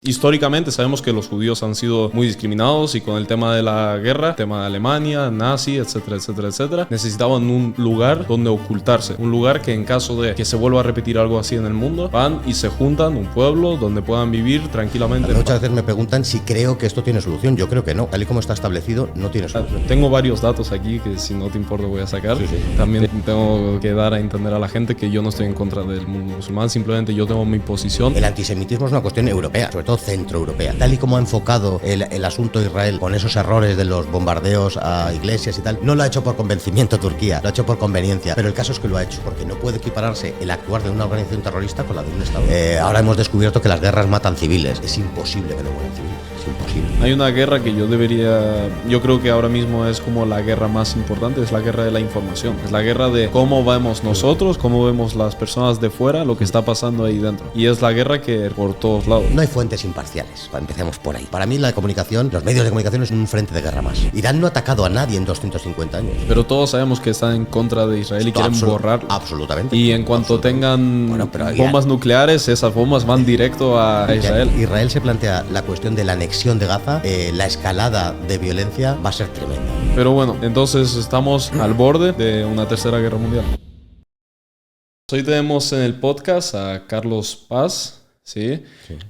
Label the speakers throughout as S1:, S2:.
S1: Históricamente sabemos que los judíos han sido muy discriminados y con el tema de la guerra, tema de Alemania, nazi, etcétera, etcétera, etcétera, necesitaban un lugar donde ocultarse, un lugar que en caso de que se vuelva a repetir algo así en el mundo, van y se juntan, un pueblo donde puedan vivir tranquilamente.
S2: Muchas veces me preguntan si creo que esto tiene solución. Yo creo que no, tal y como está establecido, no tiene solución.
S1: Tengo varios datos aquí que si no te importa voy a sacar.
S2: Sí.
S1: También tengo que dar a entender a la gente que yo no estoy en contra del mundo musulmán, simplemente yo tengo mi posición.
S2: El antisemitismo es una cuestión europea, sobre todo centroeuropea. Tal y como ha enfocado el asunto de Israel con esos errores de los bombardeos a iglesias y tal, no lo ha hecho por convencimiento Turquía, lo ha hecho por conveniencia. Pero el caso es que lo ha hecho, porque no puede equipararse el actuar de una organización terrorista con la de un Estado. Ahora hemos descubierto que las guerras matan civiles. Es imposible que no mueran civiles. Es imposible.
S1: Hay una guerra que yo creo que ahora mismo es como la guerra más importante, es la guerra de la información. Es la guerra de cómo vemos nosotros, cómo vemos las personas de fuera, lo que está pasando ahí dentro. Y es la guerra que por todos lados.
S2: No hay fuentes imparciales, empecemos por ahí. Para mí la comunicación, los medios de comunicación es un frente de guerra más. Irán no ha atacado a nadie en 250 años.
S1: Pero todos sabemos que están en contra de Israel y quieren borrarlo.
S2: Absolutamente.
S1: Y en cuanto tengan bombas nucleares, esas bombas van directo a Israel.
S2: Israel se plantea la cuestión de la anexión de Gaza, la escalada de violencia va a ser tremenda.
S1: Pero bueno, entonces estamos al borde de una tercera guerra mundial. Hoy tenemos en el podcast a Carlos Paz, ¿sí?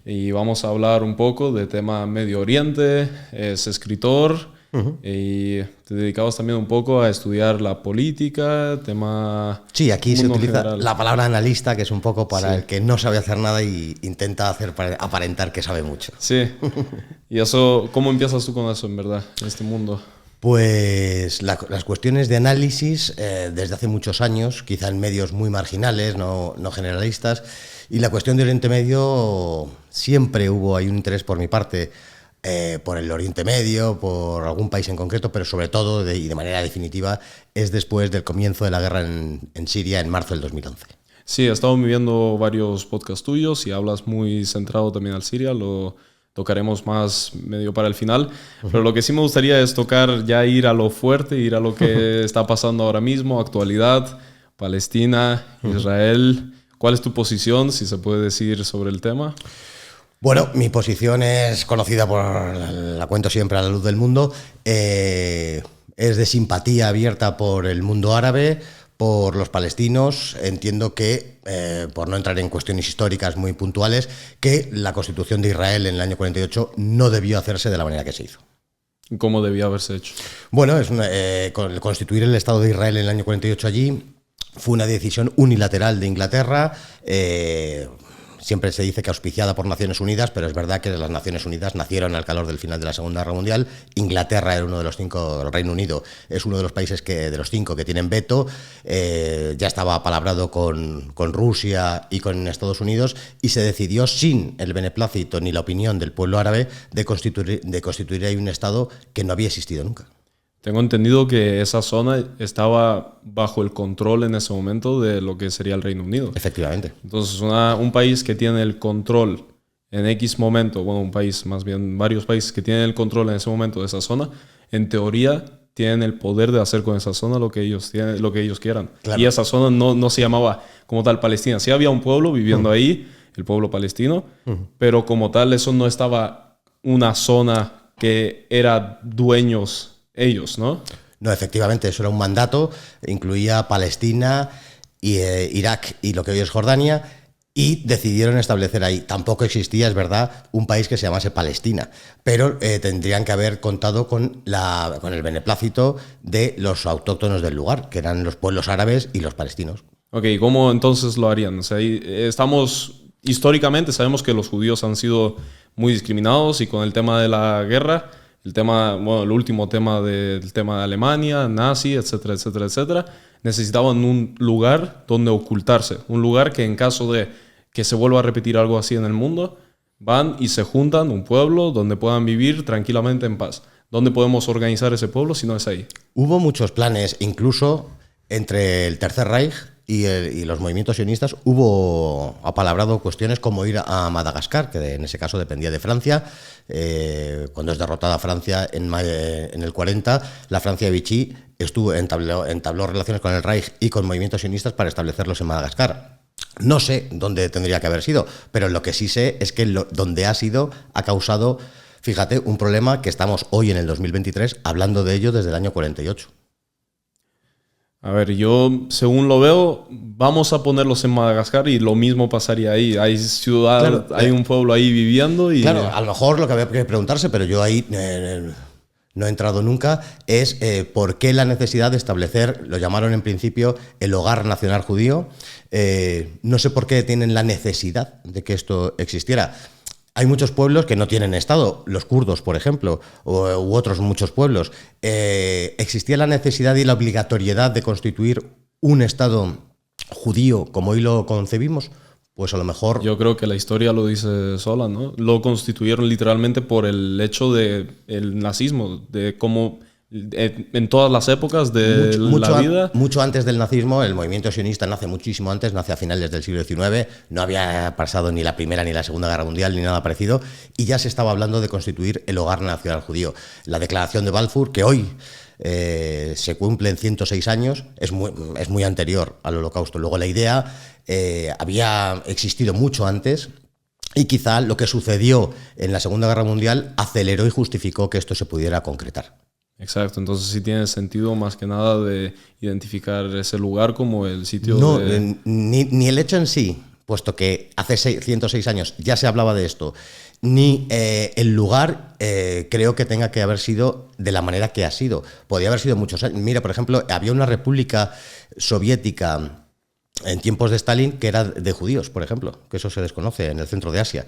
S1: Y vamos a hablar un poco de tema Medio Oriente. Es escritor y te dedicabas también un poco a estudiar la política, tema...
S2: Sí, aquí se utiliza
S1: general.
S2: la palabra analista, que es un poco para el que no sabe hacer nada y intenta aparentar que sabe mucho.
S1: Sí. ¿Y eso, cómo empiezas tú con eso, en verdad, en este mundo?
S2: Pues las cuestiones de análisis desde hace muchos años, quizá en medios muy marginales, no generalistas, y la cuestión de Oriente Medio siempre hay un interés por mi parte por el Oriente Medio, por algún país en concreto, pero sobre todo y de manera definitiva es después del comienzo de la guerra en Siria en marzo del 2011.
S1: Sí, he estado viendo varios podcasts tuyos y hablas muy centrado también al Siria, lo tocaremos más medio para el final, pero lo que sí me gustaría es ir a lo fuerte, ir a lo que está pasando ahora mismo, actualidad, Palestina, Israel. ¿Cuál es tu posición, si se puede decir, sobre el tema?
S2: Bueno, mi posición es conocida la cuento siempre a la luz del mundo, es de simpatía abierta por el mundo árabe, por los palestinos. Entiendo que, por no entrar en cuestiones históricas muy puntuales, que la Constitución de Israel en el año 48 no debió hacerse de la manera que se hizo.
S1: ¿Cómo debía haberse hecho?
S2: Bueno, constituir el Estado de Israel en el año 48 allí fue una decisión unilateral de Inglaterra. Siempre se dice que auspiciada por Naciones Unidas, pero es verdad que las Naciones Unidas nacieron al calor del final de la Segunda Guerra Mundial. Inglaterra era uno de los 5, el Reino Unido es uno de los países de los 5 que tienen veto. Ya estaba apalabrado con Rusia y con Estados Unidos y se decidió, sin el beneplácito ni la opinión del pueblo árabe, de constituir ahí un Estado que no había existido nunca.
S1: Tengo entendido que esa zona estaba bajo el control en ese momento de lo que sería el Reino Unido.
S2: Efectivamente.
S1: Entonces, un país que tiene el control en X momento, varios países que tienen el control en ese momento de esa zona, en teoría tienen el poder de hacer con esa zona lo que ellos quieran. Claro. Y esa zona no se llamaba como tal Palestina. Sí había un pueblo viviendo ahí, el pueblo palestino, pero como tal eso no estaba una zona que era dueños ellos, ¿no?
S2: No, efectivamente, eso era un mandato, incluía Palestina, Irak y lo que hoy es Jordania, y decidieron establecer ahí. Tampoco existía, es verdad, un país que se llamase Palestina, pero tendrían que haber contado con el beneplácito de los autóctonos del lugar, que eran los pueblos árabes y los palestinos.
S1: Ok, ¿cómo entonces lo harían? O sea, históricamente sabemos que los judíos han sido muy discriminados y con el tema de la guerra, el último tema del tema de Alemania, nazi, etcétera, etcétera, etcétera, necesitaban un lugar donde ocultarse, un lugar que en caso de que se vuelva a repetir algo así en el mundo, van y se juntan, un pueblo donde puedan vivir tranquilamente en paz. ¿Dónde podemos organizar ese pueblo si no es ahí?
S2: Hubo muchos planes, incluso entre el Tercer Reich y los movimientos sionistas hubo apalabrado cuestiones como ir a Madagascar, que en ese caso dependía de Francia. Cuando es derrotada Francia en el 40, la Francia de Vichy entabló relaciones con el Reich y con movimientos sionistas para establecerlos en Madagascar. No sé dónde tendría que haber sido, pero lo que sí sé es que donde ha sido ha causado, fíjate, un problema que estamos hoy en el 2023 hablando de ello desde el año 48.
S1: A ver, yo según lo veo, vamos a ponerlos en Madagascar y lo mismo pasaría ahí. Hay ciudad,
S2: Claro,
S1: hay un pueblo ahí viviendo y...
S2: Claro, a lo mejor lo que había que preguntarse, pero yo ahí no he entrado nunca, es por qué la necesidad de establecer, lo llamaron en principio el Hogar Nacional Judío. No sé por qué tienen la necesidad de que esto existiera. Hay muchos pueblos que no tienen Estado, los kurdos, por ejemplo, u otros muchos pueblos. ¿Existía la necesidad y la obligatoriedad de constituir un Estado judío como hoy lo concebimos? Pues a lo mejor...
S1: Yo creo que la historia lo dice sola, ¿no? Lo constituyeron literalmente por el hecho del nazismo, de cómo en todas las épocas de la vida...
S2: Mucho antes del nazismo, el movimiento sionista nace muchísimo antes, nace a finales del siglo XIX, no había pasado ni la Primera ni la Segunda Guerra Mundial ni nada parecido, y ya se estaba hablando de constituir el Hogar Nacional Judío. La Declaración de Balfour, que hoy se cumplen 106 años, es muy anterior al Holocausto. Luego la idea había existido mucho antes, y quizá lo que sucedió en la Segunda Guerra Mundial aceleró y justificó que esto se pudiera concretar.
S1: Exacto, entonces sí tiene sentido más que nada de identificar ese lugar como el sitio
S2: No,
S1: de...
S2: ni el hecho en sí, puesto que hace 106 años ya se hablaba de esto, ni el lugar creo que tenga que haber sido de la manera que ha sido. Podría haber sido muchos años. Mira, por ejemplo, había una república soviética en tiempos de Stalin que era de judíos, por ejemplo, que eso se desconoce en el centro de Asia.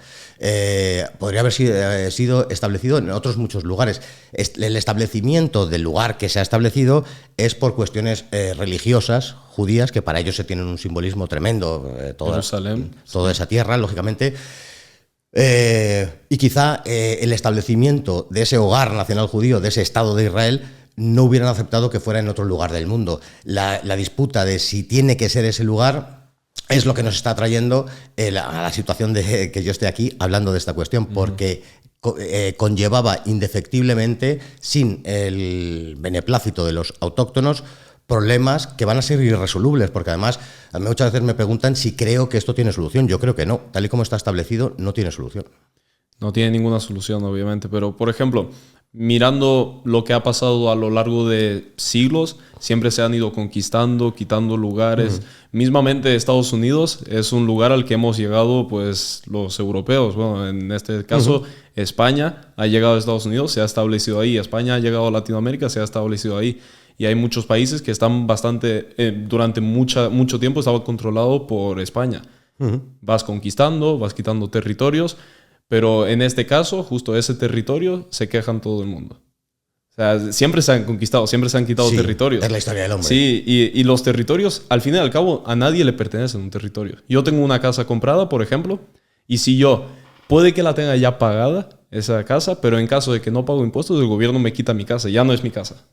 S2: Podría haber sido establecido en otros muchos lugares. El establecimiento del lugar que se ha establecido es por cuestiones religiosas, judías, que para ellos se tienen un simbolismo tremendo.
S1: Jerusalén.
S2: Toda esa tierra, lógicamente. Y quizá el establecimiento de ese hogar nacional judío, de ese Estado de Israel, no hubieran aceptado que fuera en otro lugar del mundo. La disputa de si tiene que ser ese lugar es lo que nos está trayendo a la situación de que yo esté aquí hablando de esta cuestión, porque conllevaba indefectiblemente, sin el beneplácito de los autóctonos, problemas que van a ser irresolubles, porque además a mí muchas veces me preguntan si creo que esto tiene solución. Yo creo que no. Tal y como está establecido, no tiene solución.
S1: No tiene ninguna solución, obviamente, pero por ejemplo, mirando lo que ha pasado a lo largo de siglos, siempre se han ido conquistando, quitando lugares. Mismamente Estados Unidos es un lugar al que hemos llegado pues los europeos. Bueno, en este caso España ha llegado a Estados Unidos, se ha establecido ahí. España ha llegado a Latinoamérica, se ha establecido ahí. Y hay muchos países que están durante mucho tiempo estaban controlados por España. Vas conquistando, vas quitando territorios, pero en este caso, justo ese territorio, se quejan todo el mundo. O sea, siempre se han conquistado, siempre se han quitado territorios.
S2: Es la historia del hombre.
S1: Sí, y los territorios, al fin y al cabo, a nadie le pertenecen un territorio. Yo tengo una casa comprada, por ejemplo, y si yo, puede que la tenga ya pagada, esa casa, pero en caso de que no pago impuestos, el gobierno me quita mi casa, ya no es mi casa.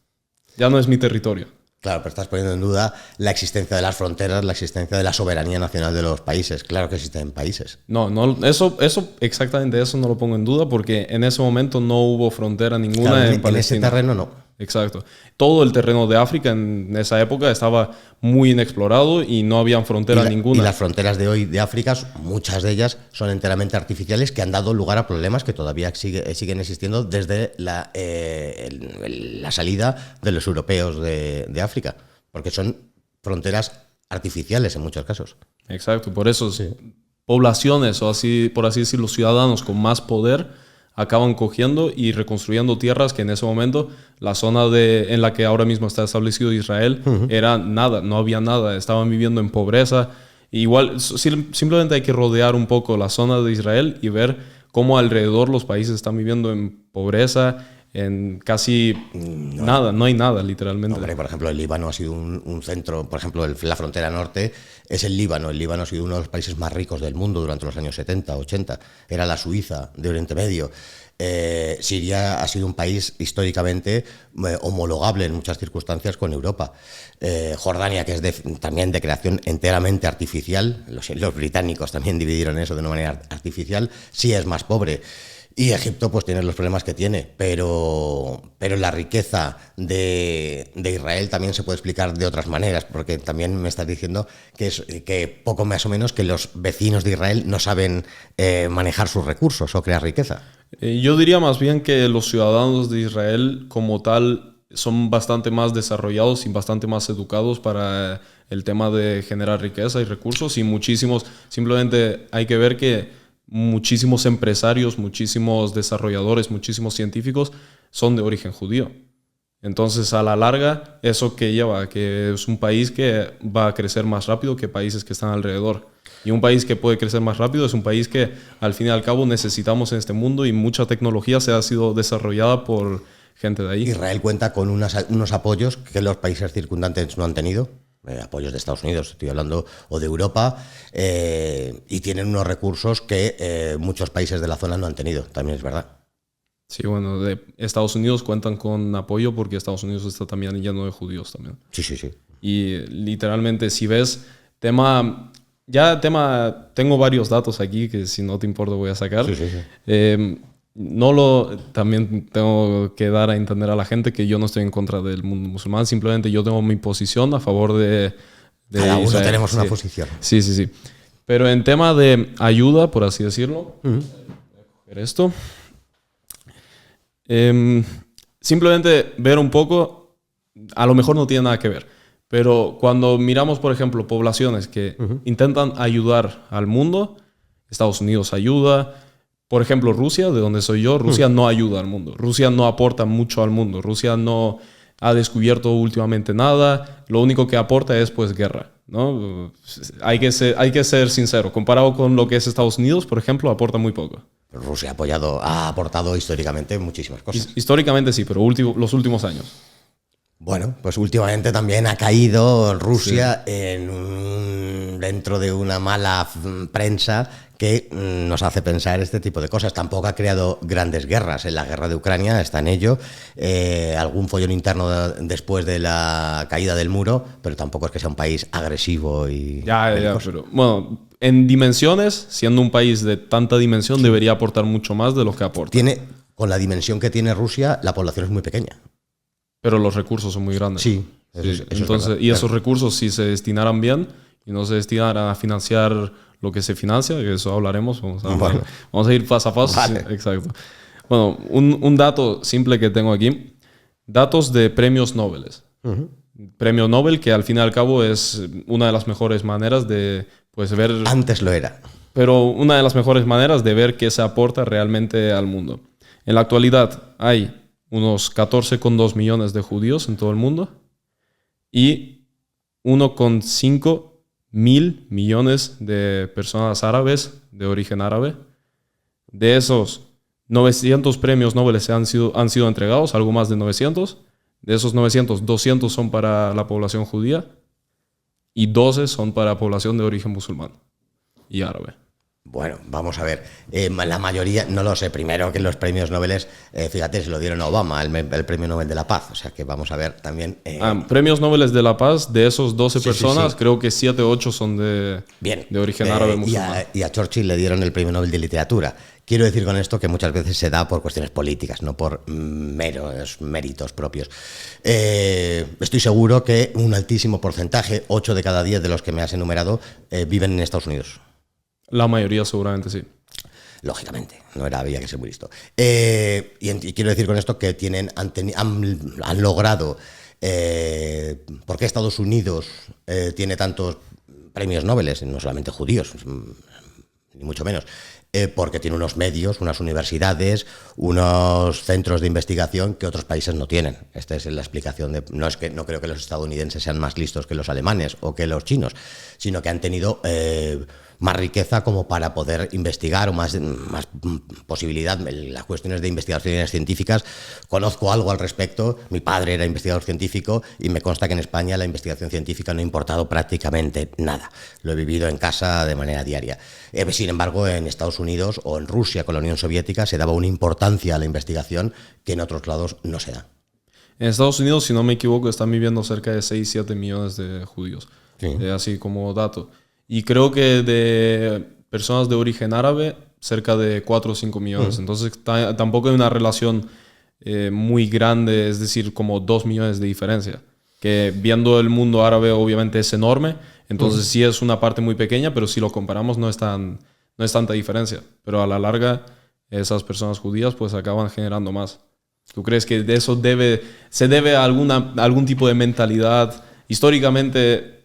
S1: Ya no es mi territorio.
S2: Claro, pero estás poniendo en duda la existencia de las fronteras, la existencia de la soberanía nacional de los países. Claro que existen países.
S1: No, exactamente eso no lo pongo en duda porque en ese momento no hubo frontera ninguna
S2: Claro,
S1: en Palestina.
S2: En ese terreno no.
S1: Exacto. Todo el terreno de África en esa época estaba muy inexplorado y no había frontera ninguna.
S2: Y las fronteras de hoy de África, muchas de ellas son enteramente artificiales, que han dado lugar a problemas que todavía siguen existiendo desde la salida de los europeos de África, porque son fronteras artificiales en muchos casos.
S1: Exacto, por eso poblaciones o así, por así decirlo, ciudadanos con más poder acaban cogiendo y reconstruyendo tierras que en ese momento la zona en la que ahora mismo está establecido Israel era nada, no había nada, estaban viviendo en pobreza. Igual, simplemente hay que rodear un poco la zona de Israel y ver cómo alrededor los países están viviendo en pobreza, en casi nada, no hay nada literalmente.
S2: Hombre, por ejemplo, el Líbano ha sido un centro, por ejemplo, la frontera norte es el Líbano. El Líbano ha sido uno de los países más ricos del mundo durante los años 70, 80. Era la Suiza de Oriente Medio. Siria ha sido un país históricamente homologable en muchas circunstancias con Europa. Jordania, que es también de creación enteramente artificial, los británicos también dividieron eso de una manera artificial, sí es más pobre. Y Egipto pues tiene los problemas que tiene, pero la riqueza de Israel también se puede explicar de otras maneras, porque también me estás diciendo que poco más o menos que los vecinos de Israel no saben manejar sus recursos o crear riqueza.
S1: Yo diría más bien que los ciudadanos de Israel como tal son bastante más desarrollados y bastante más educados para el tema de generar riqueza y recursos, y muchísimos, simplemente hay que ver que muchísimos empresarios, muchísimos desarrolladores, muchísimos científicos son de origen judío. Entonces, a la larga, eso que lleva a que es un país que va a crecer más rápido que países que están alrededor. Y un país que puede crecer más rápido es un país que, al fin y al cabo, necesitamos en este mundo, y mucha tecnología se ha sido desarrollada por gente de ahí.
S2: Israel cuenta con unos apoyos que los países circundantes no han tenido. Apoyos de Estados Unidos, estoy hablando, o de Europa, y tienen unos recursos que muchos países de la zona no han tenido, también es verdad.
S1: Sí, bueno, de Estados Unidos cuentan con apoyo porque Estados Unidos está también lleno de judíos también.
S2: Sí, sí, sí.
S1: Y literalmente, si ves, tengo varios datos aquí que si no te importa voy a sacar.
S2: Sí, sí, sí.
S1: También tengo que dar a entender a la gente que yo no estoy en contra del mundo musulmán, simplemente yo tengo mi posición a favor de
S2: Cada uno
S1: Israel.
S2: tenemos una
S1: Sí.
S2: posición.
S1: Sí, sí, sí. Pero en tema de ayuda, por así decirlo, voy a coger esto. Simplemente ver un poco, a lo mejor no tiene nada que ver, pero cuando miramos, por ejemplo, poblaciones que intentan ayudar al mundo, Estados Unidos ayuda. Por ejemplo, Rusia, de donde soy yo, Rusia no ayuda al mundo. Rusia no aporta mucho al mundo. Rusia no ha descubierto últimamente nada. Lo único que aporta es, pues, guerra, ¿no? Hay que ser sincero. Comparado con lo que es Estados Unidos, por ejemplo, aporta muy poco.
S2: Rusia ha aportado históricamente muchísimas cosas.
S1: Históricamente sí, pero los últimos años.
S2: Bueno, pues últimamente también ha caído Rusia dentro de una mala prensa que nos hace pensar este tipo de cosas. Tampoco ha creado grandes guerras. En la guerra de Ucrania está en ello. Algún follón interno después de la caída del muro, pero tampoco es que sea un país agresivo y...
S1: Ya, pero bueno, en dimensiones, siendo un país de tanta dimensión, debería aportar mucho más de lo que aporta.
S2: Con la dimensión que tiene Rusia, la población es muy pequeña.
S1: Pero los recursos son muy grandes.
S2: Sí.
S1: Eso entonces, y esos recursos, si se destinaran bien y no se destinaran a financiar lo que se financia, que eso hablaremos, vamos a ir paso a paso.
S2: Vale.
S1: Sí, exacto. Bueno, un dato simple que tengo aquí. Datos de premios Nobel. Premio Nobel, que al fin y al cabo es una de las mejores maneras de, pues, ver...
S2: Antes lo era.
S1: Pero una de las mejores maneras de ver qué se aporta realmente al mundo. En la actualidad hay unos 14,2 millones de judíos en todo el mundo y 1,5 mil millones de personas árabes de origen árabe. De esos, 900 premios Nobel han sido entregados, algo más de 900. De esos 900, 200 son para la población judía y 12 son para población de origen musulmán y árabe.
S2: Bueno, vamos a ver. La mayoría, no lo sé, primero que los premios Nobel, fíjate, se lo dieron a Obama, el premio Nobel de la Paz. O sea que vamos a ver también...
S1: premios Nobel de la Paz, de esos 12 personas,
S2: sí.
S1: Creo que 7 o 8 son de origen árabe musulmán.
S2: Y a Churchill le dieron el premio Nobel de Literatura. Quiero decir con esto que muchas veces se da por cuestiones políticas, no por meros méritos propios. Estoy seguro que un altísimo porcentaje, 8 de cada 10 de los que me has enumerado, viven en Estados Unidos.
S1: La mayoría seguramente sí.
S2: Lógicamente, había que ser muy listo. Y quiero decir con esto que han logrado... ¿Por qué Estados Unidos tiene tantos premios Nobel? No solamente judíos, ni mucho menos. Porque tiene unos medios, unas universidades, unos centros de investigación que otros países no tienen. Esta es la explicación. No creo que los estadounidenses sean más listos que los alemanes o que los chinos, sino que han tenido más riqueza como para poder investigar o más posibilidad. Las cuestiones de investigaciones científicas, conozco algo al respecto. Mi padre era investigador científico y me consta que en España la investigación científica no ha importado prácticamente nada. Lo he vivido en casa de manera diaria. Sin embargo, en Estados Unidos o en Rusia con la Unión Soviética se daba una importancia a la investigación que en otros lados no se da.
S1: En Estados Unidos, si no me equivoco, están viviendo cerca de 6-7 millones de judíos.
S2: Sí.
S1: Así como dato. Y creo que de personas de origen árabe cerca de 4 o 5 millones. Entonces tampoco hay una relación muy grande, es decir, como 2 millones de diferencia. Que viendo el mundo árabe obviamente es enorme, entonces sí es una parte muy pequeña, pero si lo comparamos no es tanta diferencia. Pero a la larga esas personas judías pues acaban generando más. ¿Tú crees que de eso se debe a algún tipo de mentalidad? Históricamente,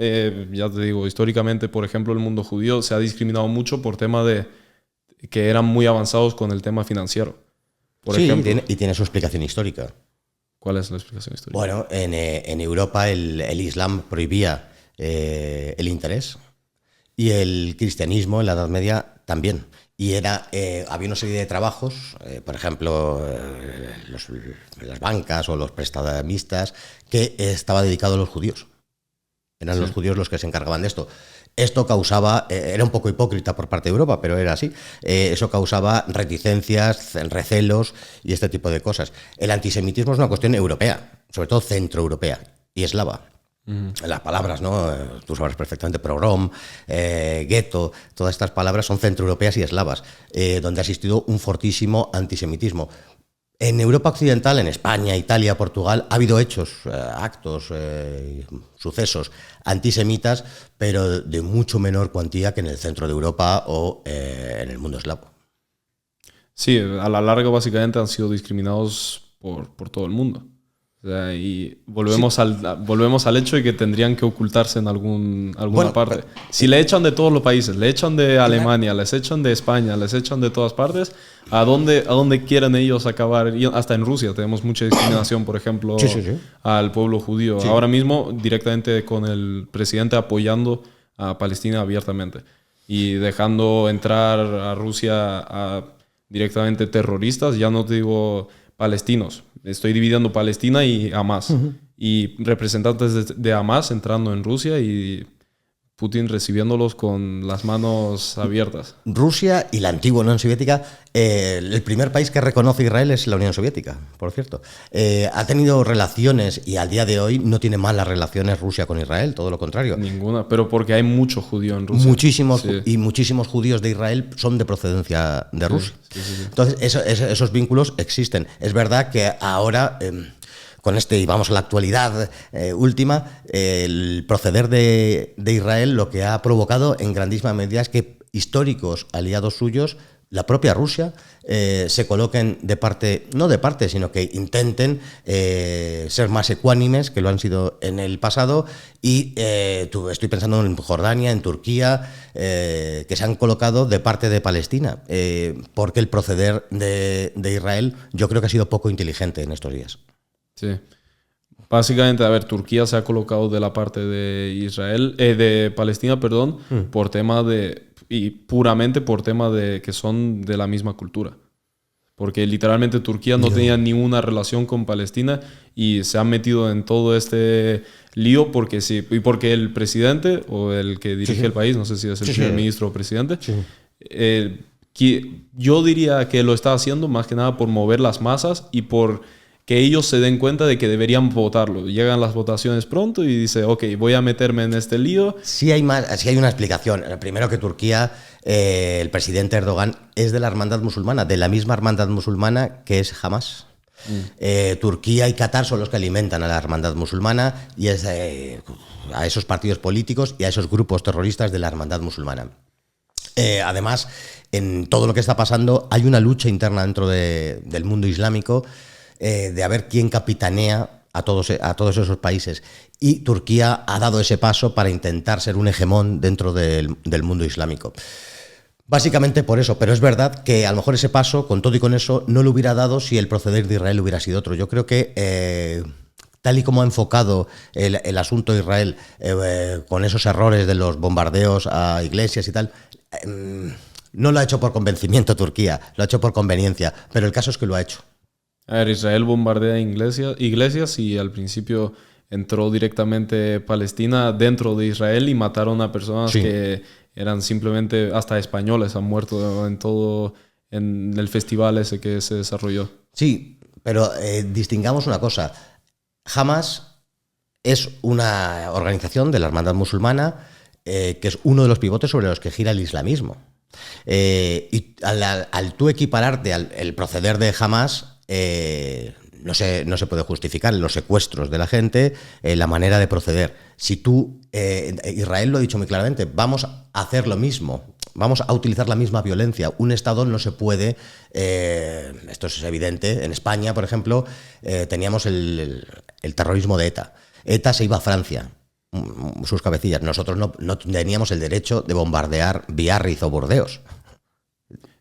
S1: ya te digo, históricamente, por ejemplo, el mundo judío se ha discriminado mucho por tema de que eran muy avanzados con el tema financiero. Por ejemplo,
S2: y tiene su explicación histórica.
S1: ¿Cuál es la explicación histórica?
S2: Bueno, en Europa el Islam prohibía el interés y el cristianismo en la Edad Media también. Y había una serie de trabajos, por ejemplo, las bancas o los prestamistas, que estaba dedicado a los judíos. Eran los judíos los que se encargaban de esto. Esto causaba, era un poco hipócrita por parte de Europa, pero era así. Eso causaba reticencias, recelos y este tipo de cosas. El antisemitismo es una cuestión europea, sobre todo centroeuropea y eslava. Las palabras, ¿no? Tú sabrás perfectamente, pogrom, gueto, todas estas palabras son centroeuropeas y eslavas, donde ha existido un fortísimo antisemitismo. En Europa Occidental, en España, Italia, Portugal, ha habido hechos, actos, sucesos antisemitas, pero de mucho menor cuantía que en el centro de Europa o en el mundo eslavo.
S1: Sí, a la larga básicamente han sido discriminados por todo el mundo. O sea, y volvemos al hecho de que tendrían que ocultarse en alguna parte. Si le echan de todos los países, le echan de Alemania, les echan de España, les echan de todas partes, ¿a dónde quieren ellos acabar? Y hasta en Rusia tenemos mucha discriminación, por ejemplo, al pueblo judío. Sí. Ahora mismo directamente con el presidente apoyando a Palestina abiertamente y dejando entrar a Rusia directamente terroristas, ya no te digo palestinos. Estoy dividiendo Palestina y Hamas. Y representantes de Hamas entrando en Rusia y Putin recibiéndolos con las manos abiertas.
S2: Rusia y la antigua Unión Soviética, el primer país que reconoce a Israel es la Unión Soviética, por cierto. Ha tenido relaciones y al día de hoy no tiene malas relaciones Rusia con Israel, todo lo contrario.
S1: Ninguna, pero porque hay mucho judío en Rusia.
S2: Y muchísimos judíos de Israel son de procedencia de Rusia. Sí. Entonces, esos vínculos existen. Es verdad que ahora... con y vamos a la actualidad última, el proceder de Israel lo que ha provocado en grandísima medida es que históricos aliados suyos, la propia Rusia, se coloquen no de parte, sino que intenten ser más ecuánimes que lo han sido en el pasado. Y estoy pensando en Jordania, en Turquía, que se han colocado de parte de Palestina, porque el proceder de Israel yo creo que ha sido poco inteligente en estos días.
S1: Sí. Básicamente, a ver, Turquía se ha colocado de la parte de Israel, de Palestina, perdón, por tema y puramente por tema de que son de la misma cultura. Porque literalmente Turquía no tenía ninguna relación con Palestina y se ha metido en todo este lío porque el presidente o el que dirige el país, no sé si es el primer ministro o presidente, yo diría que lo está haciendo más que nada por mover las masas y por que ellos se den cuenta de que deberían votarlo. Llegan las votaciones pronto y dice, ok, voy a meterme en este lío.
S2: Sí hay una explicación. Primero que Turquía, el presidente Erdogan es de la hermandad musulmana, de la misma hermandad musulmana que es Hamas. Turquía y Qatar son los que alimentan a la hermandad musulmana y a esos partidos políticos y a esos grupos terroristas de la hermandad musulmana. Además, en todo lo que está pasando hay una lucha interna dentro del mundo islámico de a ver quién capitanea a todos esos países. Y Turquía ha dado ese paso para intentar ser un hegemón dentro del mundo islámico. Básicamente por eso, pero es verdad que a lo mejor ese paso, con todo y con eso, no lo hubiera dado si el proceder de Israel hubiera sido otro. Yo creo que tal y como ha enfocado el asunto de Israel, con esos errores de los bombardeos a iglesias y tal, no lo ha hecho por convencimiento Turquía, lo ha hecho por conveniencia, pero el caso es que lo ha hecho.
S1: A ver, Israel bombardea iglesias y al principio entró directamente Palestina dentro de Israel y mataron a personas que eran simplemente hasta españoles, han muerto en el festival ese que se desarrolló.
S2: Sí, pero distingamos una cosa. Hamas es una organización de la hermandad musulmana que es uno de los pivotes sobre los que gira el islamismo. Y al tú equipararte al el proceder de Hamas, no se puede justificar los secuestros de la gente, la manera de proceder. Si tú, Israel lo ha dicho muy claramente, vamos a hacer lo mismo, vamos a utilizar la misma violencia. Un Estado no se puede, esto es evidente, en España, por ejemplo, teníamos el terrorismo de ETA. ETA se iba a Francia, sus cabecillas. Nosotros no teníamos el derecho de bombardear Biarritz o Burdeos.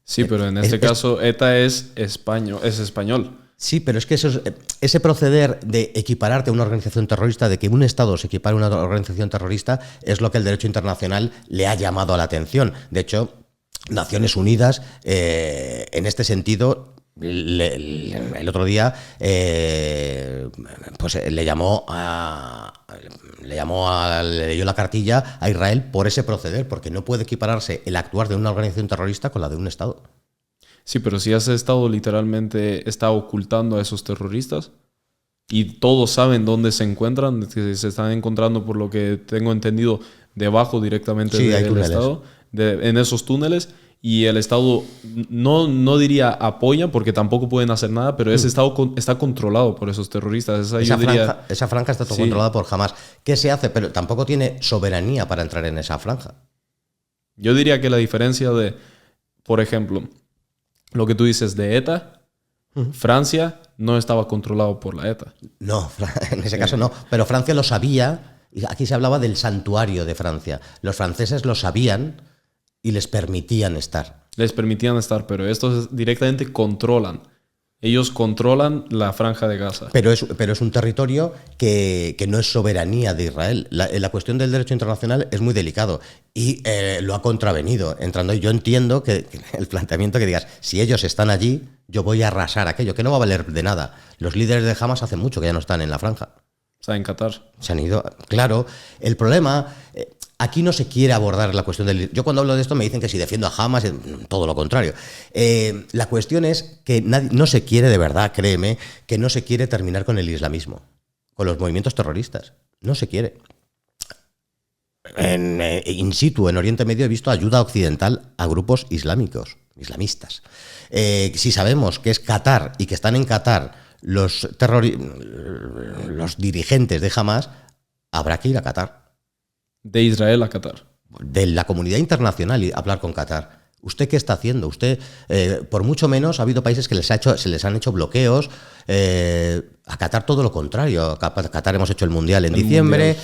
S1: Sí, pero en este caso ETA es español.
S2: Sí, pero es que ese proceder de equipararte a una organización terrorista, de que un Estado se equipare a una organización terrorista, es lo que el derecho internacional le ha llamado a la atención. De hecho, Naciones Unidas, en este sentido, el otro día pues le leyó la cartilla a Israel por ese proceder, porque no puede equipararse el actuar de una organización terrorista con la de un Estado.
S1: Sí, pero si ese Estado literalmente está ocultando a esos terroristas y todos saben dónde se encuentran, que se están encontrando, por lo que tengo entendido, debajo directamente del Estado, en esos túneles, y el Estado no diría apoya, porque tampoco pueden hacer nada, pero ese Estado está controlado por esos terroristas.
S2: Esa franja está controlada por Hamas. ¿Qué se hace? Pero tampoco tiene soberanía para entrar en esa franja.
S1: Yo diría que la diferencia de, por ejemplo, lo que tú dices de ETA, Francia no estaba controlado por la ETA.
S2: No, en ese caso no. Pero Francia lo sabía, y aquí se hablaba del santuario de Francia. Los franceses lo sabían y les permitían estar.
S1: Les permitían estar, pero estos directamente controlan. Ellos controlan la franja de Gaza.
S2: Pero es un territorio que no es soberanía de Israel. La cuestión del derecho internacional es muy delicado y lo ha contravenido entrando. Yo entiendo que el planteamiento que digas, si ellos están allí, yo voy a arrasar aquello, que no va a valer de nada. Los líderes de Hamas hace mucho que ya no están en la franja.
S1: O sea, en Qatar.
S2: Se han ido, claro. El problema... Aquí no se quiere abordar la cuestión del... Yo cuando hablo de esto me dicen que si defiendo a Hamas, todo lo contrario. La cuestión es que no se quiere, de verdad, créeme, que no se quiere terminar con el islamismo, con los movimientos terroristas. No se quiere. In situ, en Oriente Medio, he visto ayuda occidental a grupos islamistas. Si sabemos que es Qatar y que están en Qatar los dirigentes de Hamas, habrá que ir a Qatar.
S1: De Israel a Qatar.
S2: De la comunidad internacional y hablar con Qatar. ¿Usted qué está haciendo? Usted, por mucho menos, ha habido países que se les han hecho bloqueos. A Qatar todo lo contrario. A Qatar hemos hecho el Mundial en diciembre.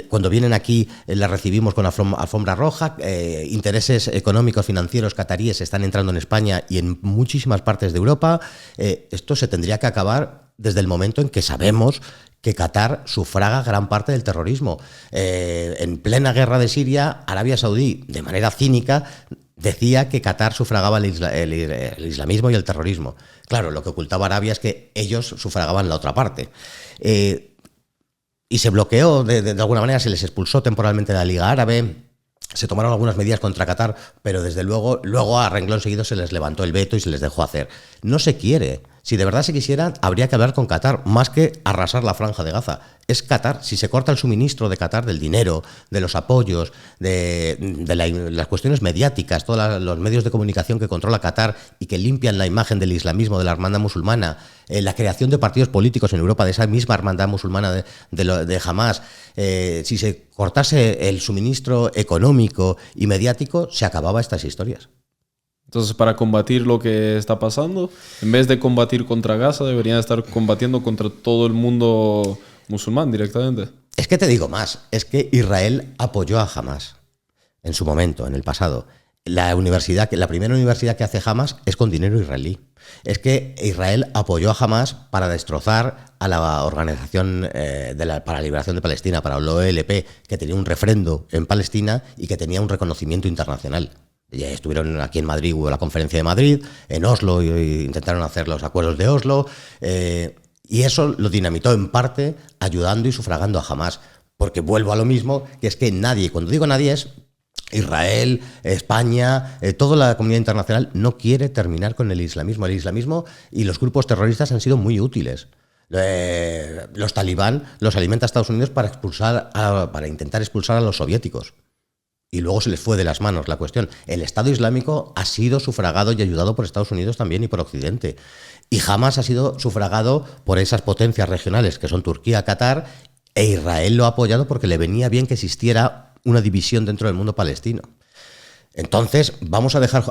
S2: Cuando vienen aquí, la recibimos con alfombra roja. Intereses económicos, financieros cataríes están entrando en España y en muchísimas partes de Europa. Esto se tendría que acabar desde el momento en que sabemos que Qatar sufraga gran parte del terrorismo. En plena guerra de Siria, Arabia Saudí, de manera cínica, decía que Qatar sufragaba el islamismo y el terrorismo. Claro, lo que ocultaba Arabia es que ellos sufragaban la otra parte. Y se bloqueó, de alguna manera, se les expulsó temporalmente de la Liga Árabe. Se tomaron algunas medidas contra Qatar, pero desde luego a renglón seguido se les levantó el veto y se les dejó hacer. No se quiere. Si de verdad se quisiera, habría que hablar con Qatar, más que arrasar la franja de Gaza. Es Qatar. Si se corta el suministro de Qatar, del dinero, de los apoyos, de las cuestiones mediáticas, todos los medios de comunicación que controla Qatar y que limpian la imagen del islamismo, de la hermandad musulmana, la creación de partidos políticos en Europa de esa misma hermandad musulmana de Hamas, si se cortase el suministro económico y mediático, se acababa estas historias.
S1: Entonces, para combatir lo que está pasando, en vez de combatir contra Gaza, deberían estar combatiendo contra todo el mundo musulmán directamente.
S2: Es que te digo más, es que Israel apoyó a Hamas en su momento, en el pasado. La primera universidad que hace Hamas es con dinero israelí. Es que Israel apoyó a Hamas para destrozar a la Organización para la Liberación de Palestina, para la OLP, que tenía un refrendo en Palestina y que tenía un reconocimiento internacional. Ya estuvieron aquí en Madrid, hubo la conferencia de Madrid, en Oslo y intentaron hacer los acuerdos de Oslo, y eso lo dinamitó en parte ayudando y sufragando a Hamas, porque vuelvo a lo mismo, que es que nadie, cuando digo nadie es Israel, España, toda la comunidad internacional no quiere terminar con el islamismo. El islamismo y los grupos terroristas han sido muy útiles. Los talibán los alimenta a Estados Unidos para intentar expulsar a los soviéticos. y luego se les fue de las manos la cuestión. El Estado Islámico ha sido sufragado y ayudado por Estados Unidos también y por Occidente. Y Hamas ha sido sufragado por esas potencias regionales que son Turquía, Qatar, e Israel lo ha apoyado porque le venía bien que existiera una división dentro del mundo palestino. Entonces, vamos a dejar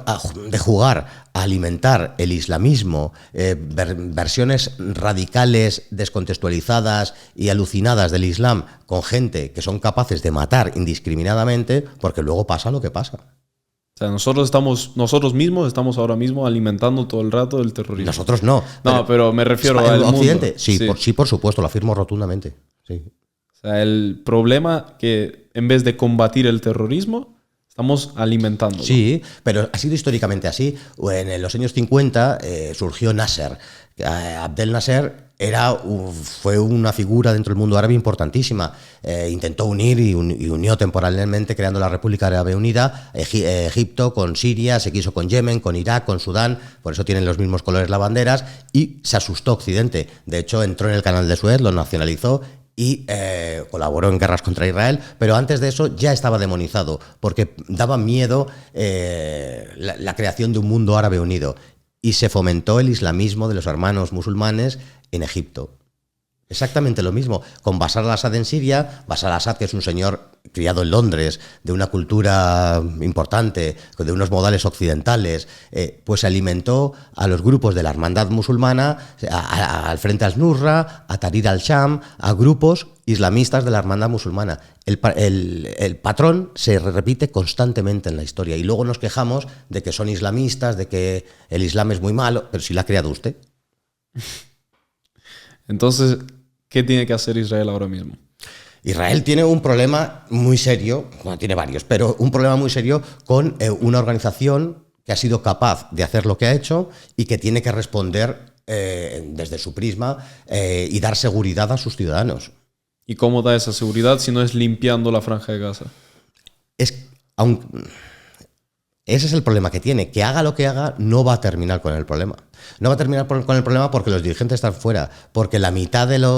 S2: de jugar a alimentar el islamismo, versiones radicales, descontextualizadas y alucinadas del Islam con gente que son capaces de matar indiscriminadamente, porque luego pasa lo que pasa.
S1: O sea, nosotros mismos estamos ahora mismo alimentando todo el rato el terrorismo.
S2: Nosotros no.
S1: No, pero me refiero al
S2: Occidente.
S1: mundo.
S2: Sí, sí. Por supuesto, lo afirmo rotundamente. Sí.
S1: O sea, el problema que en vez de combatir el terrorismo, estamos alimentándolo.
S2: Sí, pero ha sido históricamente así. En los años 50 surgió Nasser. Abdel Nasser fue una figura dentro del mundo árabe importantísima. Intentó unir y unió temporalmente, creando la República Árabe Unida, Egipto con Siria, se quiso con Yemen, con Irak, con Sudán, por eso tienen los mismos colores las banderas, y se asustó Occidente. De hecho, entró en el Canal de Suez, lo nacionalizó y colaboró en guerras contra Israel, pero antes de eso ya estaba demonizado, porque daba miedo la creación de un mundo árabe unido. Y se fomentó el islamismo de los hermanos musulmanes en Egipto. Exactamente lo mismo, con Bashar al-Assad en Siria. Bashar al-Assad, que es un señor criado en Londres, de una cultura importante, de unos modales occidentales, pues alimentó a los grupos de la hermandad musulmana, al Frente al-Nusra, a Tahrir al-Sham, a grupos islamistas de la hermandad musulmana. El patrón se repite constantemente en la historia y luego nos quejamos de que son islamistas, de que el Islam es muy malo, pero si lo ha creado usted.
S1: Entonces, ¿qué tiene que hacer Israel ahora mismo?
S2: Israel tiene un problema muy serio, bueno, tiene varios, pero un problema muy serio con una organización que ha sido capaz de hacer lo que ha hecho y que tiene que responder desde su prisma y dar seguridad a sus ciudadanos.
S1: ¿Y cómo da esa seguridad si no es limpiando la Franja de Gaza?
S2: Ese es el problema que tiene. Que haga lo que haga, no va a terminar con el problema. No va a terminar con el problema porque los dirigentes están fuera, porque la mitad de la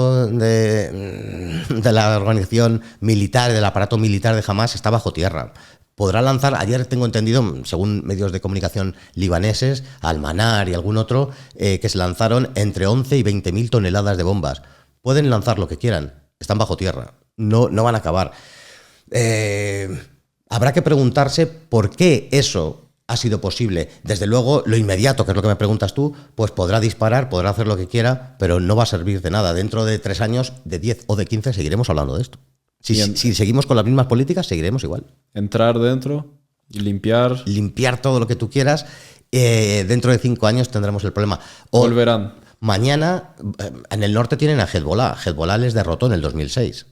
S2: organización militar, del aparato militar de Hamas está bajo tierra. Podrá lanzar, ayer tengo entendido, según medios de comunicación libaneses, Al-Manar y algún otro, que se lanzaron entre 11 y 20.000 toneladas de bombas. Pueden lanzar lo que quieran, están bajo tierra, no van a acabar. Habrá que preguntarse por qué eso ha sido posible. Desde luego, lo inmediato, que es lo que me preguntas tú, pues podrá disparar, podrá hacer lo que quiera, pero no va a servir de nada. Dentro de 3 años, de 10 o de 15, seguiremos hablando de esto. Si seguimos con las mismas políticas, seguiremos igual.
S1: Entrar dentro y limpiar.
S2: Limpiar todo lo que tú quieras. Dentro de 5 años tendremos el problema.
S1: Volverán.
S2: Mañana, en el norte tienen a Hezbollah. Hezbollah les derrotó en el 2006.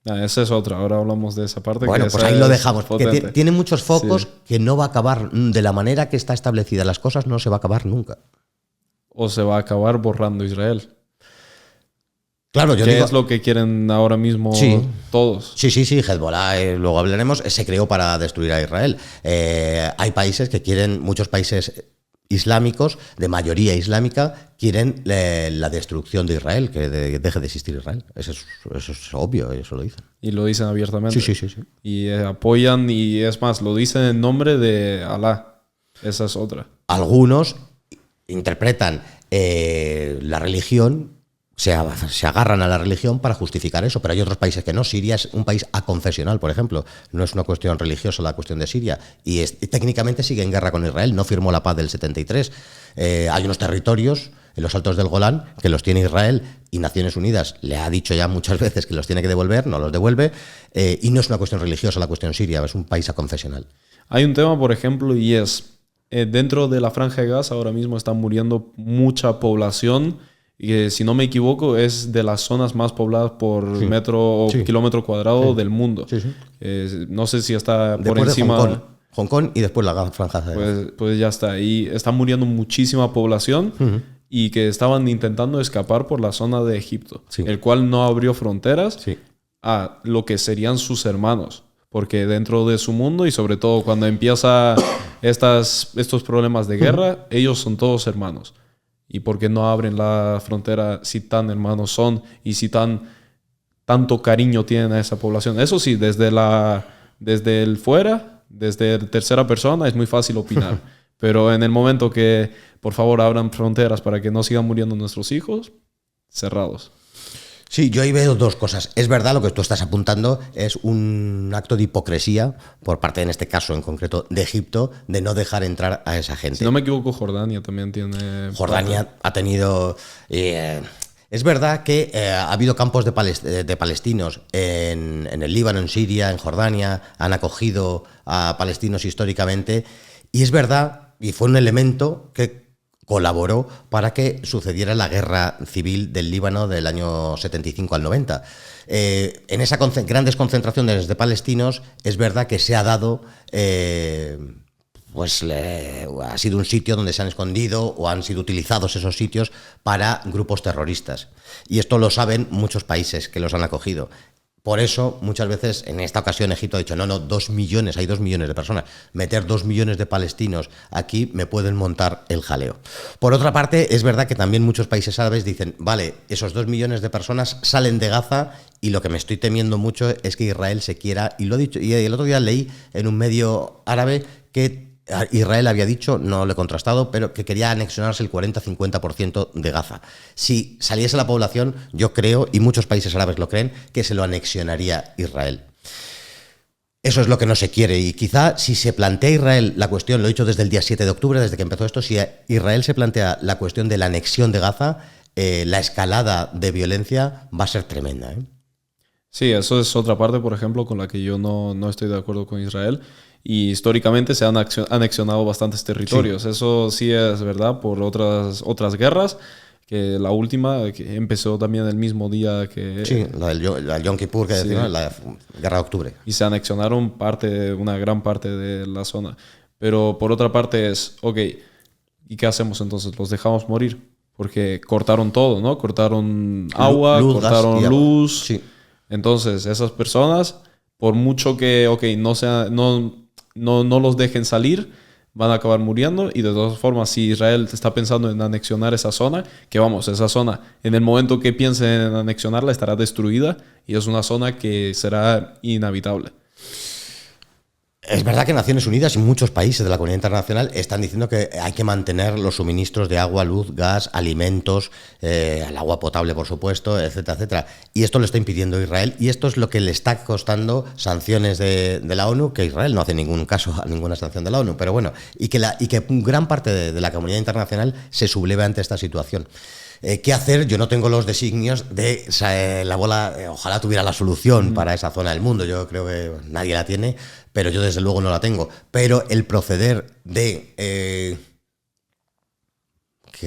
S1: Esa es otra, ahora hablamos de esa parte.
S2: Bueno,
S1: que
S2: pues ahí lo dejamos. Que tiene muchos focos,
S1: sí,
S2: que no va a acabar, de la manera que está establecida las cosas, no se va a acabar nunca.
S1: O se va a acabar borrando Israel.
S2: Claro, yo
S1: ¿Qué
S2: digo,
S1: es lo que quieren ahora mismo todos?
S2: Sí, Hezbollah, luego hablaremos, se creó para destruir a Israel. Hay países que quieren, muchos países islámicos, de mayoría islámica, quieren la destrucción de Israel, que deje de existir Israel. Eso es obvio, eso lo dicen.
S1: Y lo dicen abiertamente.
S2: Sí.
S1: Y apoyan, y es más, lo dicen en nombre de Alá. Esa es otra.
S2: Algunos interpretan la religión, se agarran a la religión para justificar eso, pero hay otros países que no. Siria es un país aconfesional, por ejemplo. No es una cuestión religiosa la cuestión de Siria. Y técnicamente sigue en guerra con Israel. No firmó la paz del 73. Hay unos territorios en los Altos del Golán que los tiene Israel y Naciones Unidas le ha dicho ya muchas veces que los tiene que devolver, no los devuelve. Y no es una cuestión religiosa la cuestión siria, es un país aconfesional.
S1: Hay un tema, por ejemplo, y es dentro de la Franja de Gaza ahora mismo está muriendo mucha población. Y si no me equivoco, es de las zonas más pobladas por metro o kilómetro cuadrado del mundo. Sí. No sé si está
S2: después
S1: por encima.
S2: De Hong Kong y después la Franja de Gaza.
S1: Pues ya está. Y está muriendo muchísima población y que estaban intentando escapar por la zona de Egipto, el cual no abrió fronteras a lo que serían sus hermanos. Porque dentro de su mundo y sobre todo cuando empieza estos problemas de guerra, ellos son todos hermanos. ¿Y por qué no abren la frontera si tan hermanos son y si tanto cariño tienen a esa población? Eso sí, desde la desde el fuera, desde tercera persona, es muy fácil opinar. Pero en el momento que, por favor, abran fronteras para que no sigan muriendo nuestros hijos, cerrados.
S2: Sí, yo ahí veo dos cosas. Es verdad, lo que tú estás apuntando es un acto de hipocresía por parte, en este caso en concreto, de Egipto, de no dejar entrar a esa gente.
S1: Si no me equivoco, Jordania también tiene...
S2: Jordania ha tenido... es verdad que ha habido campos de palestinos en el Líbano, en Siria, en Jordania, han acogido a palestinos históricamente, y es verdad, y fue un elemento que colaboró para que sucediera la guerra civil del Líbano del año 75 al 90. En esa grandes concentraciones de palestinos es verdad que se ha dado, ha sido un sitio donde se han escondido o han sido utilizados esos sitios para grupos terroristas. Y esto lo saben muchos países que los han acogido. Por eso, muchas veces, en esta ocasión, Egipto ha dicho, no, 2 millones, hay 2 millones de personas. Meter 2 millones de palestinos aquí me pueden montar el jaleo. Por otra parte, es verdad que también muchos países árabes dicen, vale, esos 2 millones de personas salen de Gaza y lo que me estoy temiendo mucho es que Israel se quiera, y lo he dicho, y el otro día leí en un medio árabe que Israel había dicho, no lo he contrastado, pero que quería anexionarse el 40-50% de Gaza. Si saliese la población, yo creo, y muchos países árabes lo creen, que se lo anexionaría Israel. Eso es lo que no se quiere, y quizá si se plantea Israel la cuestión, lo he dicho desde el día 7 de octubre, desde que empezó esto, si Israel se plantea la cuestión de la anexión de Gaza, la escalada de violencia va a ser tremenda, ¿eh?
S1: Sí, eso es otra parte, por ejemplo, con la que yo no estoy de acuerdo con Israel. Y históricamente se han anexionado bastantes territorios. Sí. Eso sí es verdad por otras guerras, que la última que empezó también el mismo día que...
S2: Sí, la del Yom Kippur, que decimos, la guerra de octubre.
S1: Y se anexionaron una gran parte de la zona. Pero por otra parte es, ok, ¿y qué hacemos entonces? ¿Los dejamos morir? Porque cortaron todo, ¿no? Cortaron agua, cortaron gas, luz. Sí. Entonces, esas personas, por mucho que, ok, no los dejen salir, van a acabar muriendo. Y de todas formas, si Israel está pensando en anexionar esa zona, que vamos, esa zona, en el momento que piensen en anexionarla, estará destruida y es una zona que será inhabitable.
S2: Es verdad que Naciones Unidas y muchos países de la comunidad internacional están diciendo que hay que mantener los suministros de agua, luz, gas, alimentos, el agua potable, por supuesto, etcétera, etcétera. Y esto lo está impidiendo Israel, y esto es lo que le está costando sanciones de la ONU, que Israel no hace ningún caso a ninguna sanción de la ONU, pero bueno, y que gran parte de la comunidad internacional se subleve ante esta situación. ¿Qué hacer? Yo no tengo los designios de la bola, ojalá tuviera la solución para esa zona del mundo, yo creo que nadie la tiene, pero yo desde luego no la tengo. Pero el proceder de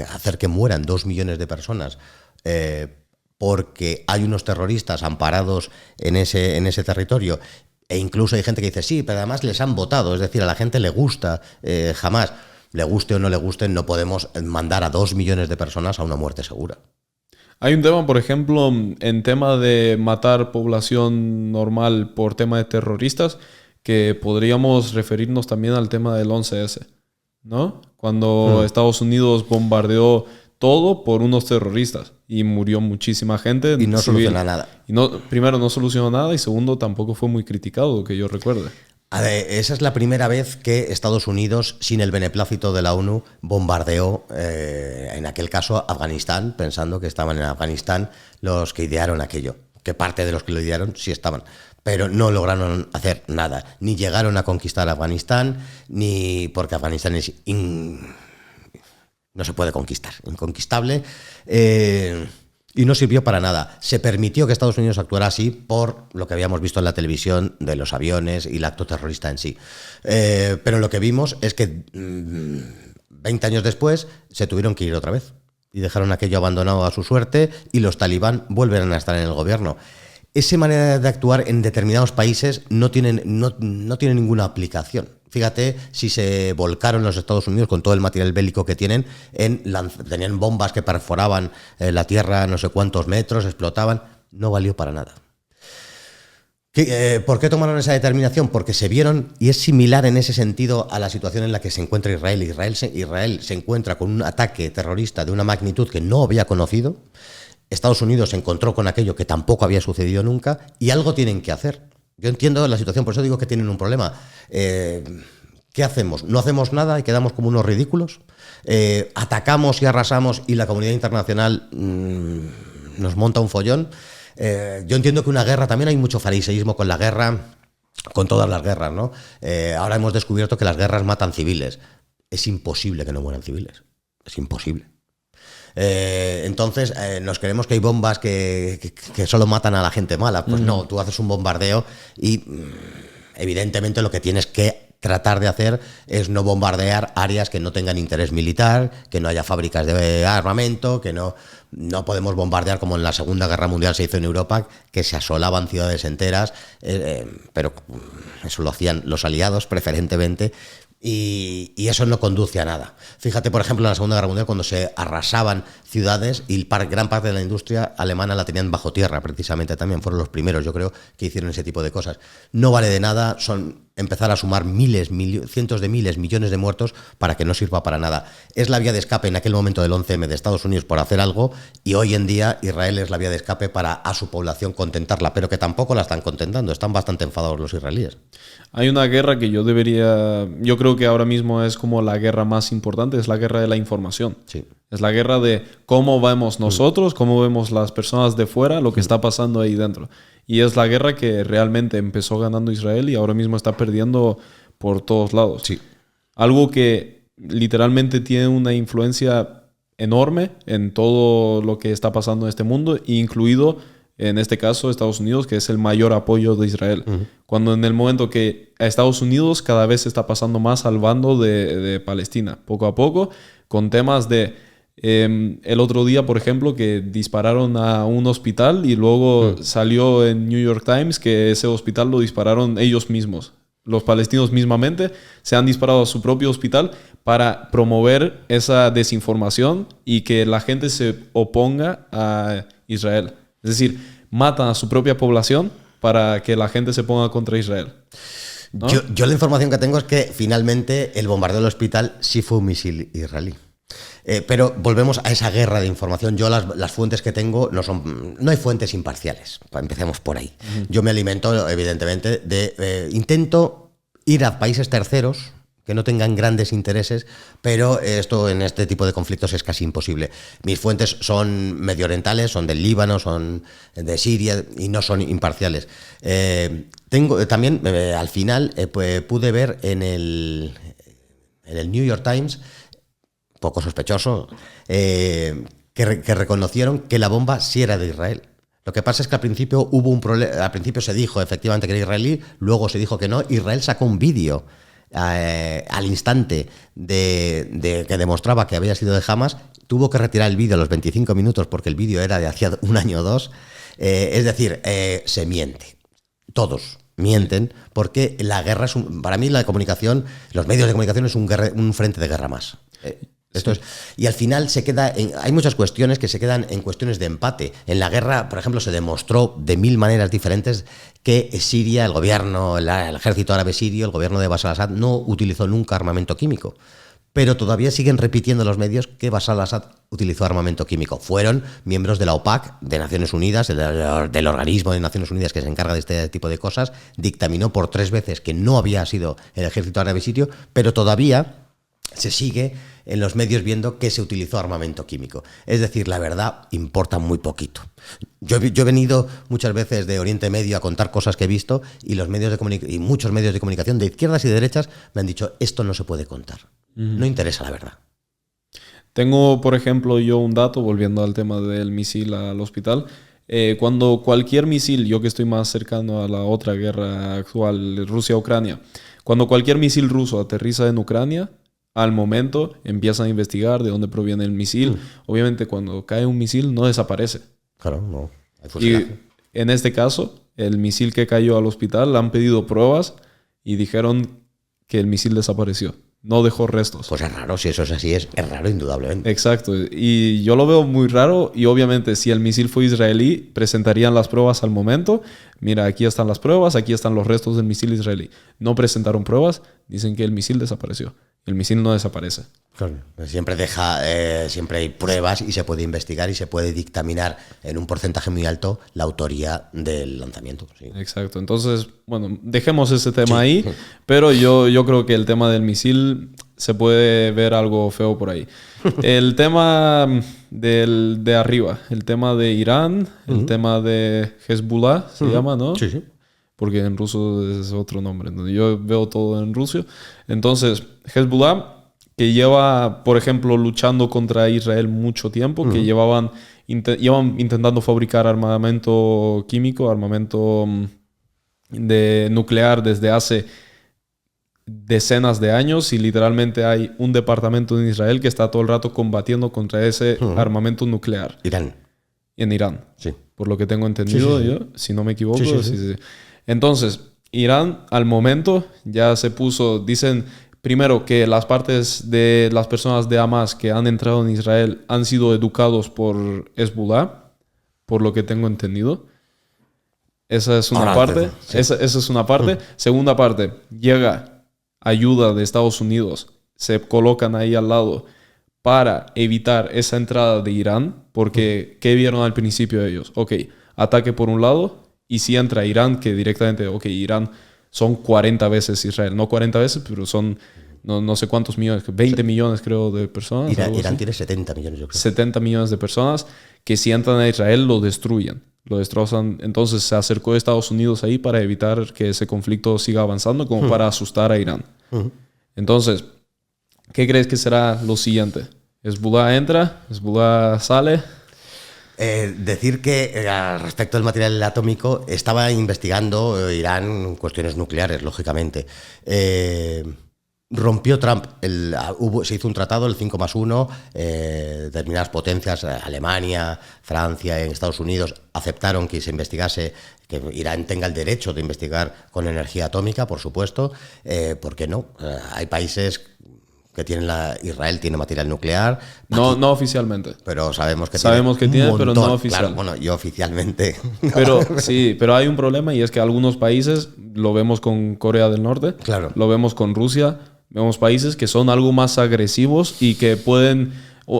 S2: hacer que mueran 2 millones de personas porque hay unos terroristas amparados en ese territorio, e incluso hay gente que dice, sí, pero además les han votado, es decir, a la gente le gusta, jamás... Le guste o no le guste, no podemos mandar a 2 millones de personas a una muerte segura.
S1: Hay un tema, por ejemplo, en tema de matar población normal por tema de terroristas, que podríamos referirnos también al tema del 11S, ¿no? Cuando Estados Unidos bombardeó todo por unos terroristas y murió muchísima gente.
S2: Y no soluciona nada.
S1: Y primero, no solucionó nada, y segundo, tampoco fue muy criticado, que yo recuerde.
S2: Esa es la primera vez que Estados Unidos, sin el beneplácito de la ONU, bombardeó, en aquel caso, Afganistán, pensando que estaban en Afganistán los que idearon aquello. Que parte de los que lo idearon sí estaban, pero no lograron hacer nada. Ni llegaron a conquistar Afganistán, ni porque Afganistán es no se puede conquistar, inconquistable. Y no sirvió para nada. Se permitió que Estados Unidos actuara así por lo que habíamos visto en la televisión de los aviones y el acto terrorista en sí. Pero lo que vimos es que 20 años después se tuvieron que ir otra vez y dejaron aquello abandonado a su suerte, y los talibán vuelven a estar en el gobierno. Esa manera de actuar en determinados países no tiene ninguna aplicación. Fíjate si se volcaron los Estados Unidos con todo el material bélico que tienen, tenían bombas que perforaban la tierra a no sé cuántos metros, explotaban, no valió para nada. ¿Por qué tomaron esa determinación? Porque se vieron, y es similar en ese sentido a la situación en la que se encuentra Israel. Israel se encuentra con un ataque terrorista de una magnitud que no había conocido. Estados Unidos se encontró con aquello que tampoco había sucedido nunca, y algo tienen que hacer. Yo entiendo la situación, por eso digo que tienen un problema. ¿Qué hacemos? ¿No hacemos nada y quedamos como unos ridículos? ¿Atacamos y arrasamos y la comunidad internacional nos monta un follón? Yo entiendo que una guerra, también hay mucho fariseísmo con la guerra, con todas las guerras, ¿no? Ahora hemos descubierto que las guerras matan civiles. Es imposible que no mueran civiles. Es imposible. Entonces, nos creemos que hay bombas que solo matan a la gente mala. Pues no, tú haces un bombardeo y evidentemente lo que tienes que tratar de hacer es no bombardear áreas que no tengan interés militar, que no haya fábricas de armamento, que no podemos bombardear como en la Segunda Guerra Mundial se hizo en Europa, que se asolaban ciudades enteras, pero eso lo hacían los aliados preferentemente. Y eso no conduce a nada. Fíjate, por ejemplo, en la Segunda Guerra Mundial, cuando se arrasaban ciudades y gran parte de la industria alemana la tenían bajo tierra, precisamente también. Fueron los primeros, yo creo, que hicieron ese tipo de cosas. No vale de nada empezar a sumar cientos de miles, millones de muertos para que no sirva para nada. Es la vía de escape en aquel momento del 11M de Estados Unidos por hacer algo, y hoy en día Israel es la vía de escape para a su población contentarla, pero que tampoco la están contentando. Están bastante enfadados los israelíes.
S1: Hay una guerra que yo creo que ahora mismo es como la guerra más importante, es la guerra de la información.
S2: Sí.
S1: Es la guerra de cómo vemos nosotros, cómo vemos las personas de fuera, lo que está pasando ahí dentro. Y es la guerra que realmente empezó ganando Israel y ahora mismo está perdiendo por todos lados.
S2: Sí.
S1: Algo que literalmente tiene una influencia enorme en todo lo que está pasando en este mundo, incluido en este caso Estados Unidos, que es el mayor apoyo de Israel. Cuando en el momento que a Estados Unidos cada vez se está pasando más al bando de Palestina, poco a poco, con temas de... el otro día, por ejemplo, que dispararon a un hospital y luego salió en New York Times que ese hospital lo dispararon ellos mismos. Los palestinos mismamente se han disparado a su propio hospital para promover esa desinformación y que la gente se oponga a Israel. Es decir, matan a su propia población para que la gente se ponga contra Israel, ¿no?
S2: Yo la información que tengo es que finalmente el bombardeo del hospital sí fue un misil israelí. Pero volvemos a esa guerra de información. Yo las fuentes que tengo no hay fuentes imparciales. Empecemos por ahí. Yo me alimento, evidentemente, intento ir a países terceros que no tengan grandes intereses, pero esto en este tipo de conflictos es casi imposible. Mis fuentes son medio orientales, son del Líbano, son de Siria y no son imparciales. Tengo también, al final, pude ver en el New York Times, poco sospechoso, que reconocieron que la bomba sí era de Israel. Lo que pasa es que al principio hubo un problema. Al principio se dijo efectivamente que era israelí, luego se dijo que no. Israel sacó un vídeo al instante que demostraba que había sido de Hamas. Tuvo que retirar el vídeo a los 25 minutos porque el vídeo era de hacía un año o dos. Es decir, se miente. Todos mienten porque la guerra es para mí la comunicación, los medios de comunicación es un frente de guerra más. Esto es, y al final hay muchas cuestiones que se quedan en cuestiones de empate. En la guerra, por ejemplo, se demostró de 1000 maneras diferentes que Siria, el gobierno, el ejército árabe sirio, el gobierno de Bashar al-Assad no utilizó nunca armamento químico. Pero todavía siguen repitiendo los medios que Bashar al-Assad utilizó armamento químico. Fueron miembros de la OPAC, de Naciones Unidas, del organismo de Naciones Unidas que se encarga de este tipo de cosas, dictaminó por 3 veces que no había sido el ejército árabe sirio, pero todavía se sigue en los medios viendo que se utilizó armamento químico. Es decir, la verdad importa muy poquito. Yo he venido muchas veces de Oriente Medio a contar cosas que he visto y muchos medios de comunicación de izquierdas y de derechas me han dicho esto no se puede contar. No interesa la verdad.
S1: Tengo, por ejemplo, yo un dato, volviendo al tema del misil al hospital. Cuando cualquier misil, yo que estoy más cercano a la otra guerra actual, Rusia-Ucrania, cuando cualquier misil ruso aterriza en Ucrania, al momento empiezan a investigar de dónde proviene el misil. Obviamente cuando cae un misil no desaparece.
S2: Claro, no. Hay
S1: fusilaje. Y en este caso, el misil que cayó al hospital, le han pedido pruebas y dijeron que el misil desapareció. No dejó restos.
S2: Pues es raro, si eso es así, es raro indudablemente.
S1: Exacto. Y yo lo veo muy raro y obviamente si el misil fue israelí, presentarían las pruebas al momento. Mira, aquí están las pruebas, aquí están los restos del misil israelí. No presentaron pruebas, dicen que el misil desapareció. El misil no desaparece.
S2: Claro. Siempre siempre hay pruebas y se puede investigar y se puede dictaminar en un porcentaje muy alto la autoría del lanzamiento. Sí.
S1: Exacto. Entonces, bueno, dejemos ese tema ahí, pero yo creo que el tema del misil se puede ver algo feo por ahí. El tema de arriba, el tema de Irán, el tema de Hezbollah, se llama, ¿no?
S2: Sí, sí.
S1: Porque en ruso es otro nombre. Yo veo todo en ruso. Entonces, Hezbollah, que lleva, por ejemplo, luchando contra Israel mucho tiempo, que llevan intentando fabricar armamento químico, armamento nuclear desde hace decenas de años, y literalmente hay un departamento en Israel que está todo el rato combatiendo contra ese armamento nuclear.
S2: Irán.
S1: En Irán.
S2: Sí.
S1: Por lo que tengo entendido,
S2: Sí.
S1: yo, si no me equivoco.
S2: Sí.
S1: Entonces, Irán al momento ya se puso, dicen primero que las partes de las personas de Hamas que han entrado en Israel han sido educados por Hezbollah, por lo que tengo entendido. Esa es una parte.
S2: Sí.
S1: Esa es una parte. Segunda parte, llega ayuda de Estados Unidos, se colocan ahí al lado para evitar esa entrada de Irán, porque ¿qué vieron al principio ellos? Ok, ataque por un lado, y si entra Irán, que directamente, ok, Irán son 40 veces Israel, no 40 veces, pero son no sé cuántos millones, 20 millones creo de personas.
S2: Irán tiene 70 millones, yo creo.
S1: 70 millones de personas que si entran a Israel lo destruyen, lo destrozan. Entonces se acercó Estados Unidos ahí para evitar que ese conflicto siga avanzando, como para asustar a Irán. Entonces, ¿qué crees que será lo siguiente? ¿Hezbollah entra? ¿Hezbollah sale?
S2: Decir que respecto al material atómico estaba investigando Irán cuestiones nucleares, lógicamente. Rompió Trump, se hizo un tratado, el 5+1, determinadas potencias, Alemania, Francia, Estados Unidos, aceptaron que se investigase, que Irán tenga el derecho de investigar con energía atómica, por supuesto. ¿Por qué no? Hay países que tienen Israel tiene material nuclear.
S1: No oficialmente.
S2: Pero sabemos que
S1: tiene, pero no oficial.
S2: Claro, bueno, yo oficialmente.
S1: Pero sí, pero hay un problema, y es que algunos países, lo vemos con Corea del Norte,
S2: Claro.
S1: lo vemos con Rusia, vemos países que son algo más agresivos y que pueden,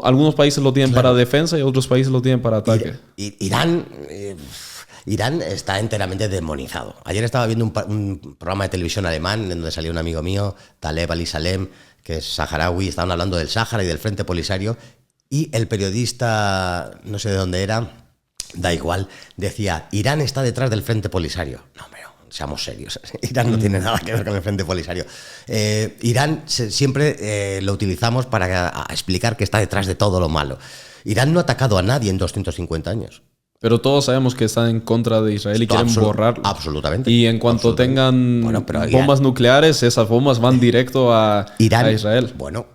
S1: algunos países lo tienen para defensa y otros países lo tienen para ataque.
S2: Irán está enteramente demonizado. Ayer estaba viendo un programa de televisión alemán en donde salió un amigo mío, Taleb Ali-Salem, que es saharaui. Estaban hablando del Sáhara y del Frente Polisario, y el periodista, no sé de dónde era, da igual, decía: Irán está detrás del Frente Polisario. No, hombre, seamos serios. Irán no tiene nada que ver con el Frente Polisario. Irán siempre lo utilizamos para explicar que está detrás de todo lo malo. Irán no ha atacado a nadie en 250 años.
S1: Pero todos sabemos que están en contra de Israel y quieren borrarlo.
S2: Absolutamente.
S1: Y en cuanto tengan bombas nucleares, esas bombas van directo a Israel.
S2: Bueno,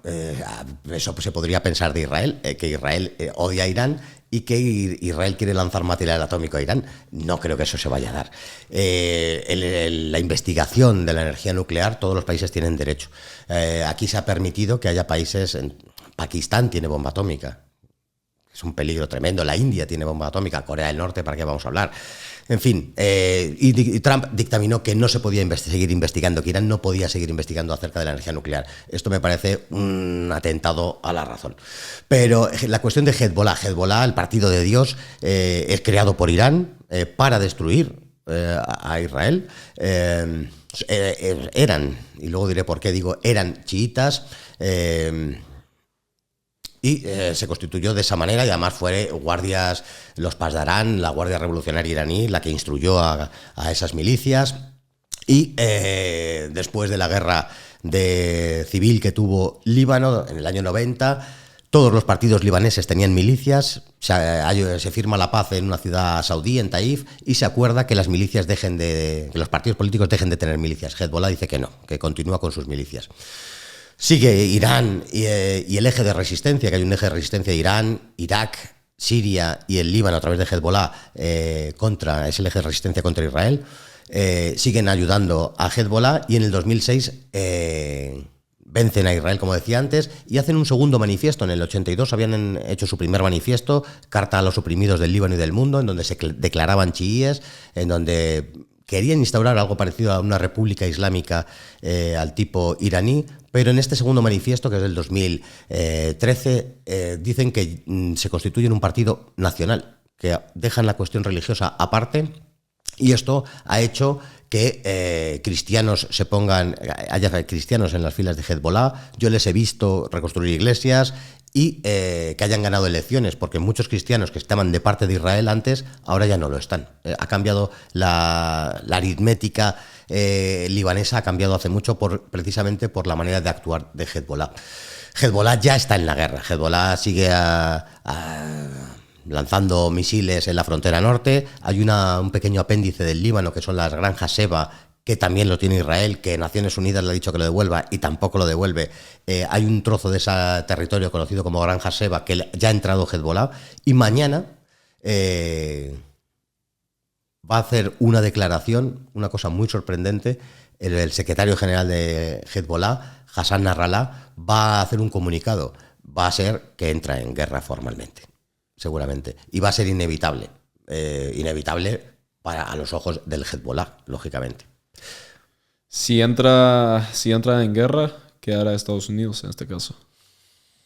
S2: eso se podría pensar de Israel, que Israel odia a Irán y que Israel quiere lanzar material atómico a Irán. No creo que eso se vaya a dar. La investigación de la energía nuclear, todos los países tienen derecho. Aquí se ha permitido que haya países... Pakistán tiene bomba atómica. Es un peligro tremendo. La India tiene bomba atómica. Corea del Norte, ¿para qué vamos a hablar? En fin, y Trump dictaminó que no se podía seguir investigando, que Irán no podía seguir investigando acerca de la energía nuclear. Esto me parece un atentado a la razón. Pero la cuestión de Hezbollah, el partido de Dios, es creado por Irán para destruir a Israel. Eran, y luego diré por qué digo, eran chiitas. Y se constituyó de esa manera, y además fue los Pasdarán, la Guardia Revolucionaria iraní, la que instruyó a esas milicias. Y después de la guerra civil que tuvo Líbano en el año 90, todos los partidos libaneses tenían milicias. Se firma la paz en una ciudad saudí, en Taif, y se acuerda que las milicias que los partidos políticos dejen de tener milicias. Hezbollah dice que no, que continúa con sus milicias. Sigue Irán y el eje de resistencia, que hay un eje de resistencia: Irán, Irak, Siria y el Líbano a través de Hezbollah, es el eje de resistencia contra Israel. Siguen ayudando a Hezbollah, y en el 2006 vencen a Israel, como decía antes, y hacen un segundo manifiesto. En el 82 habían hecho su primer manifiesto, Carta a los oprimidos del Líbano y del mundo, en donde se declaraban chiíes, en donde querían instaurar algo parecido a una república islámica al tipo iraní, pero en este segundo manifiesto, que es del 2013, dicen que se constituyen un partido nacional, que dejan la cuestión religiosa aparte, y esto ha hecho que cristianos haya cristianos en las filas de Hezbollah. Yo les he visto reconstruir iglesias y que hayan ganado elecciones, porque muchos cristianos que estaban de parte de Israel antes, ahora ya no lo están. Ha cambiado la aritmética libanesa, ha cambiado hace mucho precisamente por la manera de actuar de Hezbollah. Hezbollah ya está en la guerra. Hezbollah sigue lanzando misiles en la frontera norte. Hay un pequeño apéndice del Líbano, que son las granjas Sheba, que también lo tiene Israel, que Naciones Unidas le ha dicho que lo devuelva y tampoco lo devuelve. Hay un trozo de ese territorio conocido como Granja Sheba que ya ha entrado Hezbollah, y mañana va a hacer una declaración, una cosa muy sorprendente. El secretario general de Hezbollah, Hassan Nasrallah, va a hacer un comunicado. Va a ser que entra en guerra formalmente, seguramente, y va a ser inevitable a los ojos del Hezbollah, lógicamente.
S1: Si entra en guerra, ¿qué hará Estados Unidos en este caso?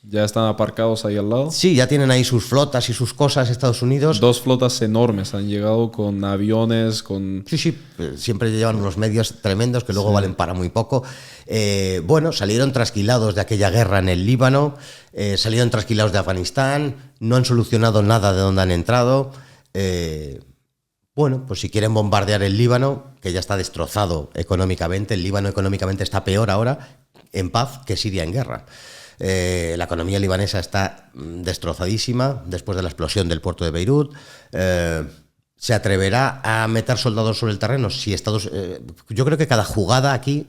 S1: ¿Ya están aparcados ahí al lado?
S2: Sí, ya tienen ahí sus flotas y sus cosas Estados Unidos.
S1: 2 flotas enormes han llegado con aviones, con...
S2: Sí, siempre llevan unos medios tremendos que luego valen para muy poco. Bueno, salieron trasquilados de aquella guerra en el Líbano, salieron trasquilados de Afganistán, no han solucionado nada de donde han entrado. Bueno, pues si quieren bombardear el Líbano, que ya está destrozado económicamente, el Líbano económicamente está peor ahora en paz que Siria en guerra. La economía libanesa está destrozadísima después de la explosión del puerto de Beirut. ¿Se atreverá a meter soldados sobre el terreno? Yo creo que cada jugada aquí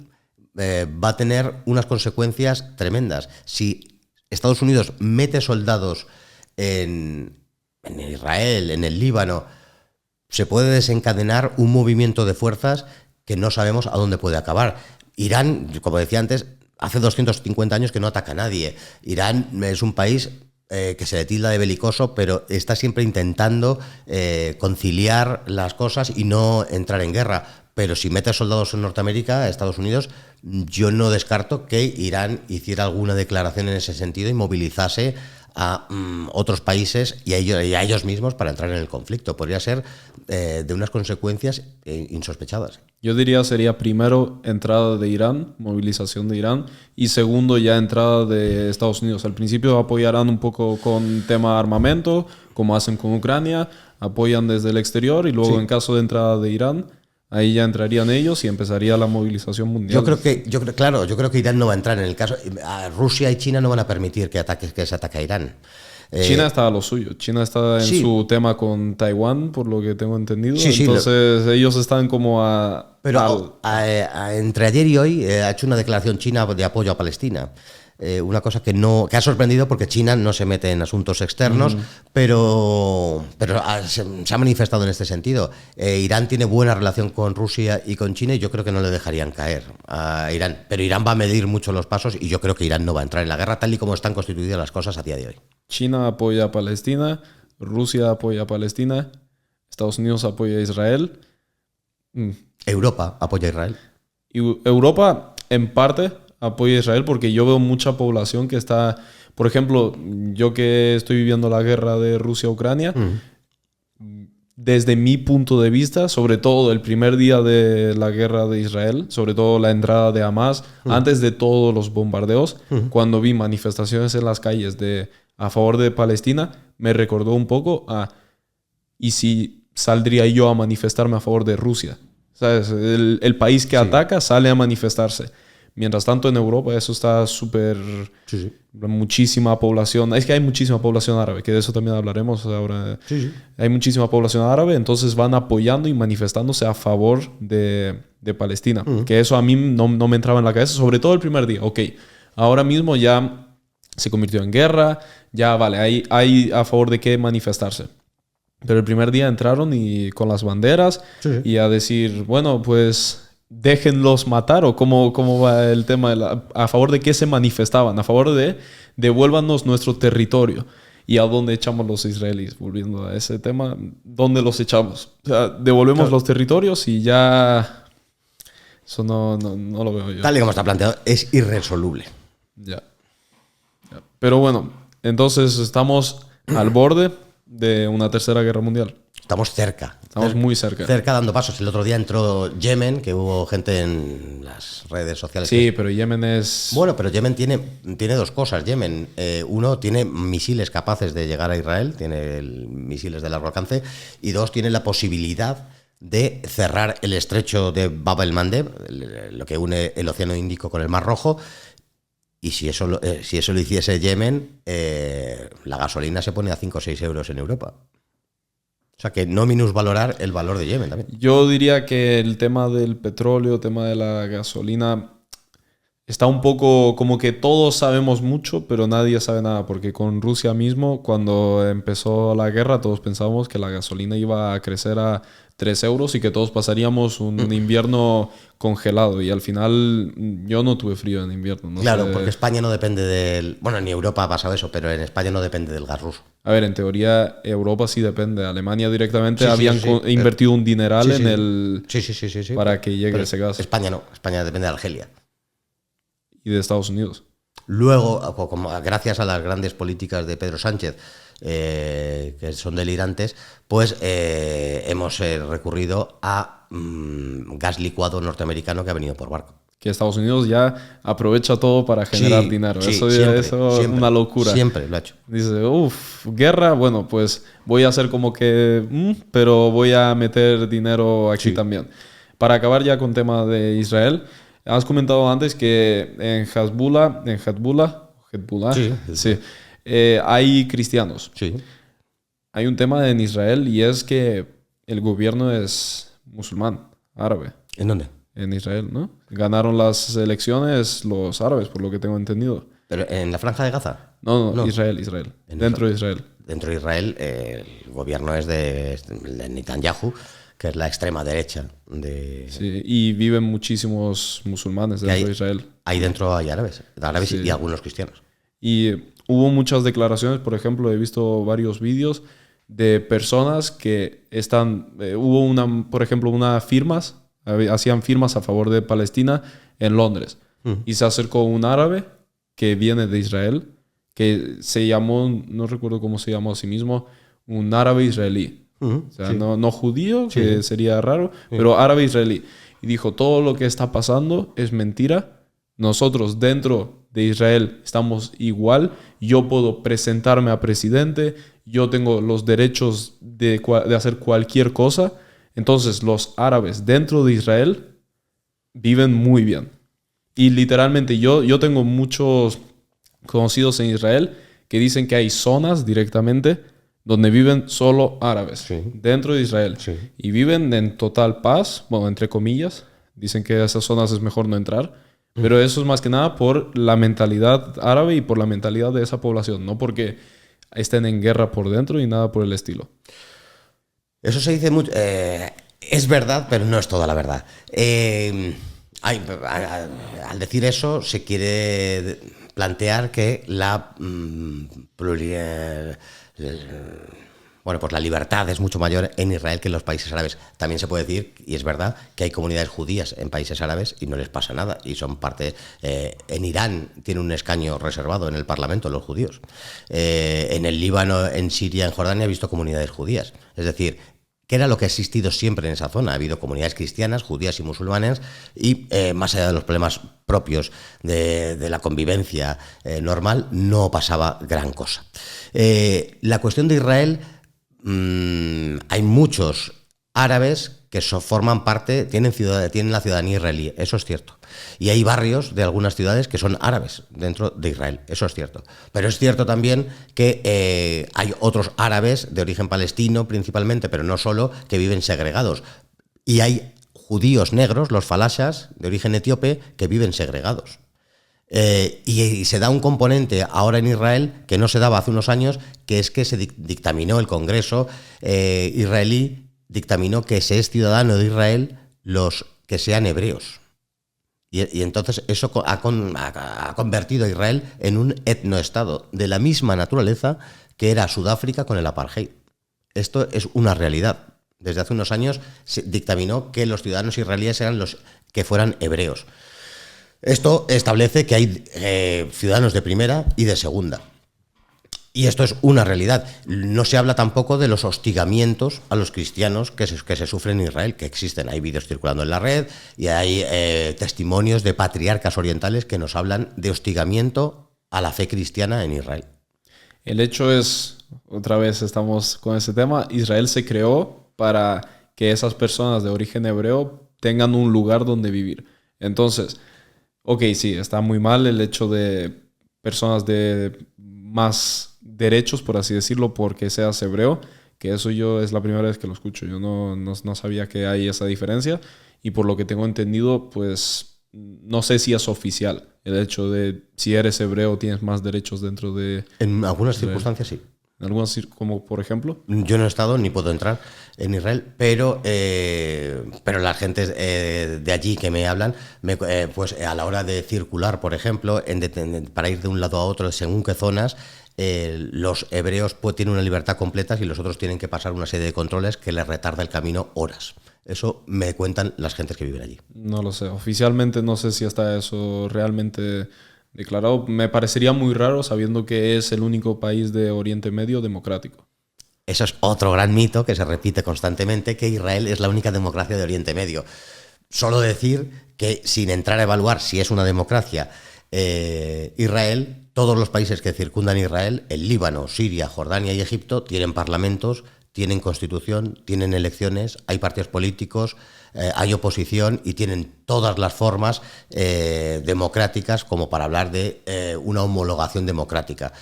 S2: va a tener unas consecuencias tremendas. Si Estados Unidos mete soldados en Israel, en el Líbano, se puede desencadenar un movimiento de fuerzas que no sabemos a dónde puede acabar. Irán, como decía antes, hace 250 años que no ataca a nadie. Irán es un país que se le tilda de belicoso, pero está siempre intentando conciliar las cosas y no entrar en guerra. Pero si mete soldados en Norteamérica, Estados Unidos, yo no descarto que Irán hiciera alguna declaración en ese sentido y movilizase a otros países y a ellos mismos para entrar en el conflicto. Podría ser de unas consecuencias insospechadas.
S1: Yo diría sería primero entrada de Irán, movilización de Irán, y segundo ya entrada de Estados Unidos. Al principio apoyarán un poco con tema armamento, como hacen con Ucrania, apoyan desde el exterior y luego en caso de entrada de Irán, ahí ya entrarían ellos y empezaría la movilización mundial.
S2: Yo creo que Irán no va a entrar en el caso. Rusia y China no van a permitir que se ataque a Irán.
S1: China está a lo suyo. China está en su tema con Taiwán, por lo que tengo entendido. Entonces ellos están como
S2: entre ayer y hoy ha hecho una declaración China de apoyo a Palestina. Una cosa que ha sorprendido porque China no se mete en asuntos externos, pero se ha manifestado en este sentido. Irán tiene buena relación con Rusia y con China y yo creo que no le dejarían caer a Irán. Pero Irán va a medir mucho los pasos y yo creo que Irán no va a entrar en la guerra tal y como están constituidas las cosas a día de hoy.
S1: China apoya a Palestina, Rusia apoya a Palestina, Estados Unidos apoya a Israel.
S2: Europa apoya a Israel.
S1: Y Europa, en parte, apoya a Israel porque yo veo mucha población que está... Por ejemplo, yo que estoy viviendo la guerra de Rusia-Ucrania, desde mi punto de vista, sobre todo el primer día de la guerra de Israel, sobre todo la entrada de Hamas, antes de todos los bombardeos, cuando vi manifestaciones en las calles a favor de Palestina, me recordó un poco a... ¿Y si saldría yo a manifestarme a favor de Rusia? ¿Sabes? El país que ataca sale a manifestarse. Mientras tanto, en Europa eso está súper... Muchísima población. Es que hay muchísima población árabe, que de eso también hablaremos ahora. Hay muchísima población árabe, entonces van apoyando y manifestándose a favor de Palestina. Que eso a mí no me entraba en la cabeza, sobre todo el primer día. Ok, ahora mismo ya se convirtió en guerra, ya vale, hay a favor de qué manifestarse. Pero el primer día entraron y con las banderas y a decir, bueno, pues... déjenlos matar, o cómo va el tema a favor de qué se manifestaban, a favor de devuélvanos nuestro territorio. ¿Y a dónde echamos los israelíes? Volviendo a ese tema, ¿dónde los echamos? O sea, devolvemos los territorios y ya... Eso no lo veo yo.
S2: Tal y como está planteado, es irresoluble.
S1: Ya. Pero bueno, entonces estamos al borde de una tercera guerra mundial.
S2: Estamos cerca.
S1: Estamos muy cerca.
S2: Cerca, dando pasos. El otro día entró Yemen, que hubo gente en las redes sociales.
S1: Sí, pero Yemen es...
S2: Bueno, pero Yemen tiene dos cosas. Yemen, uno, tiene misiles capaces de llegar a Israel, tiene misiles de largo alcance, y dos, tiene la posibilidad de cerrar el estrecho de Bab el-Mandeb, lo que une el Océano Índico con el Mar Rojo. Y si eso lo hiciese Yemen, la gasolina se pone a 5 o 6 euros en Europa. O sea, que no minusvalorar el valor de Yemen también.
S1: Yo diría que el tema del petróleo, el tema de la gasolina, está un poco como que todos sabemos mucho, pero nadie sabe nada. Porque con Rusia mismo, cuando empezó la guerra, todos pensábamos que la gasolina iba a crecer a 3 euros y que todos pasaríamos un invierno congelado. Y al final yo no tuve frío en invierno. No
S2: claro,
S1: sé.
S2: Porque España no depende del... Bueno, en Europa ha pasado eso, pero en España no depende del gas ruso.
S1: A ver, en teoría Europa sí depende. Alemania directamente
S2: Sí,
S1: habían invertido un dineral
S2: sí.
S1: en el...
S2: Sí.
S1: para que llegue
S2: Pero
S1: ese gas.
S2: España no. España depende de Argelia.
S1: Y de Estados Unidos.
S2: Luego, gracias a las grandes políticas de Pedro Sánchez, que son delirantes, pues hemos recurrido a gas licuado norteamericano que ha venido por barco.
S1: Que Estados Unidos ya aprovecha todo para generar dinero. Eso es una locura.
S2: Siempre lo ha hecho.
S1: Dice, guerra, bueno, pues voy a hacer como que... pero voy a meter dinero aquí también. Para acabar ya con tema de Israel, has comentado antes que en Hezbollah, sí, hay cristianos.
S2: Sí.
S1: Hay un tema en Israel y es que el gobierno es musulmán, árabe.
S2: ¿En dónde?
S1: En Israel, ¿no? Ganaron las elecciones los árabes, por lo que tengo entendido.
S2: ¿Pero en la Franja de Gaza?
S1: No. Israel. Dentro de Israel.
S2: Dentro de Israel, el gobierno es de Netanyahu, que es la extrema derecha de...
S1: Sí, y viven muchísimos musulmanes dentro de Israel.
S2: Ahí dentro hay árabes sí. Y algunos cristianos.
S1: Y hubo muchas declaraciones, por ejemplo, he visto varios vídeos de personas que están... hubo por ejemplo, hacían firmas a favor de Palestina en Londres. Y se acercó un árabe que viene de Israel, que se llamó, no recuerdo cómo se llamó a sí mismo, un árabe israelí. O sea, no judío, que sería raro, pero árabe israelí. Y dijo, todo lo que está pasando es mentira. Nosotros dentro de Israel estamos igual. Yo puedo presentarme a presidente. Yo tengo los derechos de hacer cualquier cosa. Entonces, los árabes dentro de Israel viven muy bien. Y literalmente yo tengo muchos conocidos en Israel que dicen que hay zonas directamente donde viven solo árabes dentro de Israel. Sí. Y viven en total paz, bueno, entre comillas. Dicen que a esas zonas es mejor no entrar. Pero eso es más que nada por la mentalidad árabe y por la mentalidad de esa población. No porque estén en guerra por dentro y nada por el estilo.
S2: Eso se dice mucho. Es verdad, pero no es toda la verdad. Al decir eso, se quiere plantear que pues la libertad es mucho mayor en Israel que en los países árabes. También se puede decir, y es verdad, que hay comunidades judías en países árabes y no les pasa nada. Y son parte... en Irán tiene un escaño reservado en el Parlamento los judíos. En el Líbano, en Siria, en Jordania he visto comunidades judías. Es decir, que era lo que ha existido siempre en esa zona. Ha habido comunidades cristianas, judías y musulmanas, y más allá de los problemas propios de la convivencia normal, no pasaba gran cosa. La cuestión de Israel, hay muchos árabes que forman parte, tienen la ciudadanía israelí, eso es cierto. Y hay barrios de algunas ciudades que son árabes dentro de Israel, eso es cierto. Pero es cierto también que hay otros árabes de origen palestino principalmente, pero no solo, que viven segregados. Y hay judíos negros, los falashas, de origen etíope, que viven segregados. Y se da un componente ahora en Israel que no se daba hace unos años, que es que se dictaminó el Congreso israelí, dictaminó que se es ciudadano de Israel los que sean hebreos. Y entonces eso ha convertido a Israel en un etnoestado de la misma naturaleza que era Sudáfrica con el apartheid. Esto es una realidad. Desde hace unos años se dictaminó que los ciudadanos israelíes eran los que fueran hebreos. Esto establece que hay ciudadanos de primera y de segunda. Y esto es una realidad. No se habla tampoco de los hostigamientos a los cristianos que se sufren en Israel, que existen. Hay vídeos circulando en la red y hay testimonios de patriarcas orientales que nos hablan de hostigamiento a la fe cristiana en Israel.
S1: El hecho es, otra vez estamos con ese tema, Israel se creó para que esas personas de origen hebreo tengan un lugar donde vivir. Entonces, ok, sí, está muy mal el hecho de personas de más derechos, por así decirlo, porque seas hebreo, que eso yo es la primera vez que lo escucho. Yo no sabía que hay esa diferencia y por lo que tengo entendido, pues no sé si es oficial el hecho de si eres hebreo tienes más derechos dentro de...
S2: En algunas circunstancias sí.
S1: En algunas, como por ejemplo.
S2: Yo no he estado ni puedo entrar en Israel, pero la gente de allí que me hablan, pues a la hora de circular, por ejemplo, para ir de un lado a otro, según qué zonas, los hebreos tienen una libertad completa y los otros tienen que pasar una serie de controles que les retarda el camino horas. Eso me cuentan las gentes que viven allí.
S1: No lo sé. Oficialmente no sé si está eso realmente declarado. Me parecería muy raro sabiendo que es el único país de Oriente Medio democrático.
S2: Eso es otro gran mito que se repite constantemente, que Israel es la única democracia de Oriente Medio. Solo decir que, sin entrar a evaluar si es una democracia, Israel, todos los países que circundan Israel, el Líbano, Siria, Jordania y Egipto, tienen parlamentos, tienen constitución, tienen elecciones, hay partidos políticos, hay oposición y tienen todas las formas democráticas como para hablar de una homologación democrática.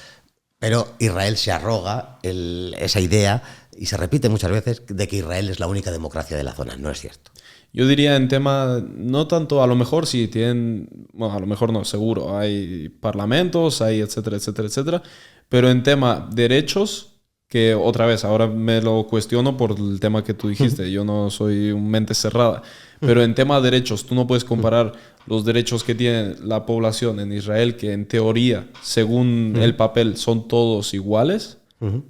S2: Pero Israel se arroga esa idea y se repite muchas veces de que Israel es la única democracia de la zona. No es cierto.
S1: Yo diría en tema, no tanto, a lo mejor sí tienen, bueno, a lo mejor no, seguro, hay parlamentos, hay etcétera, etcétera, etcétera, pero en tema derechos, que otra vez, ahora me lo cuestiono por el tema que tú dijiste, yo no soy un mente cerrada, pero en tema de derechos, tú no puedes comparar los derechos que tiene la población en Israel, que en teoría, según el papel, son todos iguales,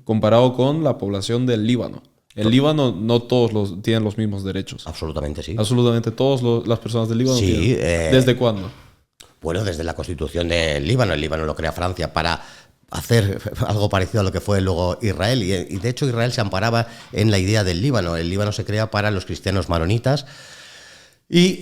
S1: comparado con la población del Líbano. En Líbano no todos tienen los mismos derechos.
S2: Absolutamente sí.
S1: Absolutamente todas las personas del Líbano
S2: sí,
S1: tienen. ¿Desde cuándo?
S2: Bueno, desde la constitución del Líbano. El Líbano lo crea Francia para hacer algo parecido a lo que fue luego Israel. Y de hecho Israel se amparaba en la idea del Líbano. El Líbano se crea para los cristianos maronitas. Y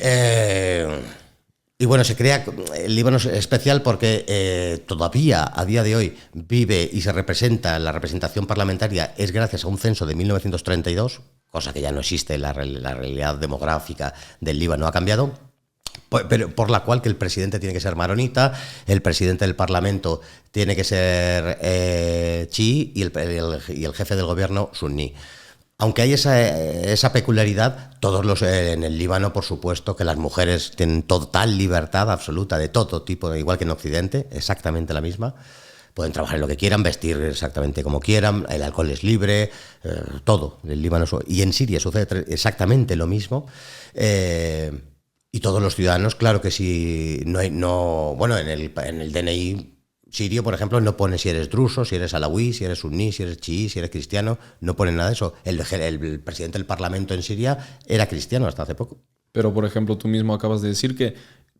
S2: bueno, se crea, el Líbano es especial porque todavía a día de hoy vive y se representa, la representación parlamentaria es gracias a un censo de 1932, cosa que ya no existe, la realidad demográfica del Líbano ha cambiado, pero por la cual que el presidente tiene que ser maronita, el presidente del parlamento tiene que ser chií y el jefe del gobierno suní. Aunque hay esa peculiaridad, en el Líbano, por supuesto, que las mujeres tienen total libertad absoluta de todo tipo, igual que en Occidente, exactamente la misma. Pueden trabajar en lo que quieran, vestir exactamente como quieran, el alcohol es libre, todo. En el Líbano y en Siria sucede exactamente lo mismo. Y todos los ciudadanos, claro que sí, bueno, en el DNI sirio, por ejemplo, no pone si eres druso, si eres alawí, si eres suní, si eres chií, si eres cristiano, no pone nada de eso. El presidente del parlamento en Siria era cristiano hasta hace poco.
S1: Pero, por ejemplo, tú mismo acabas de decir que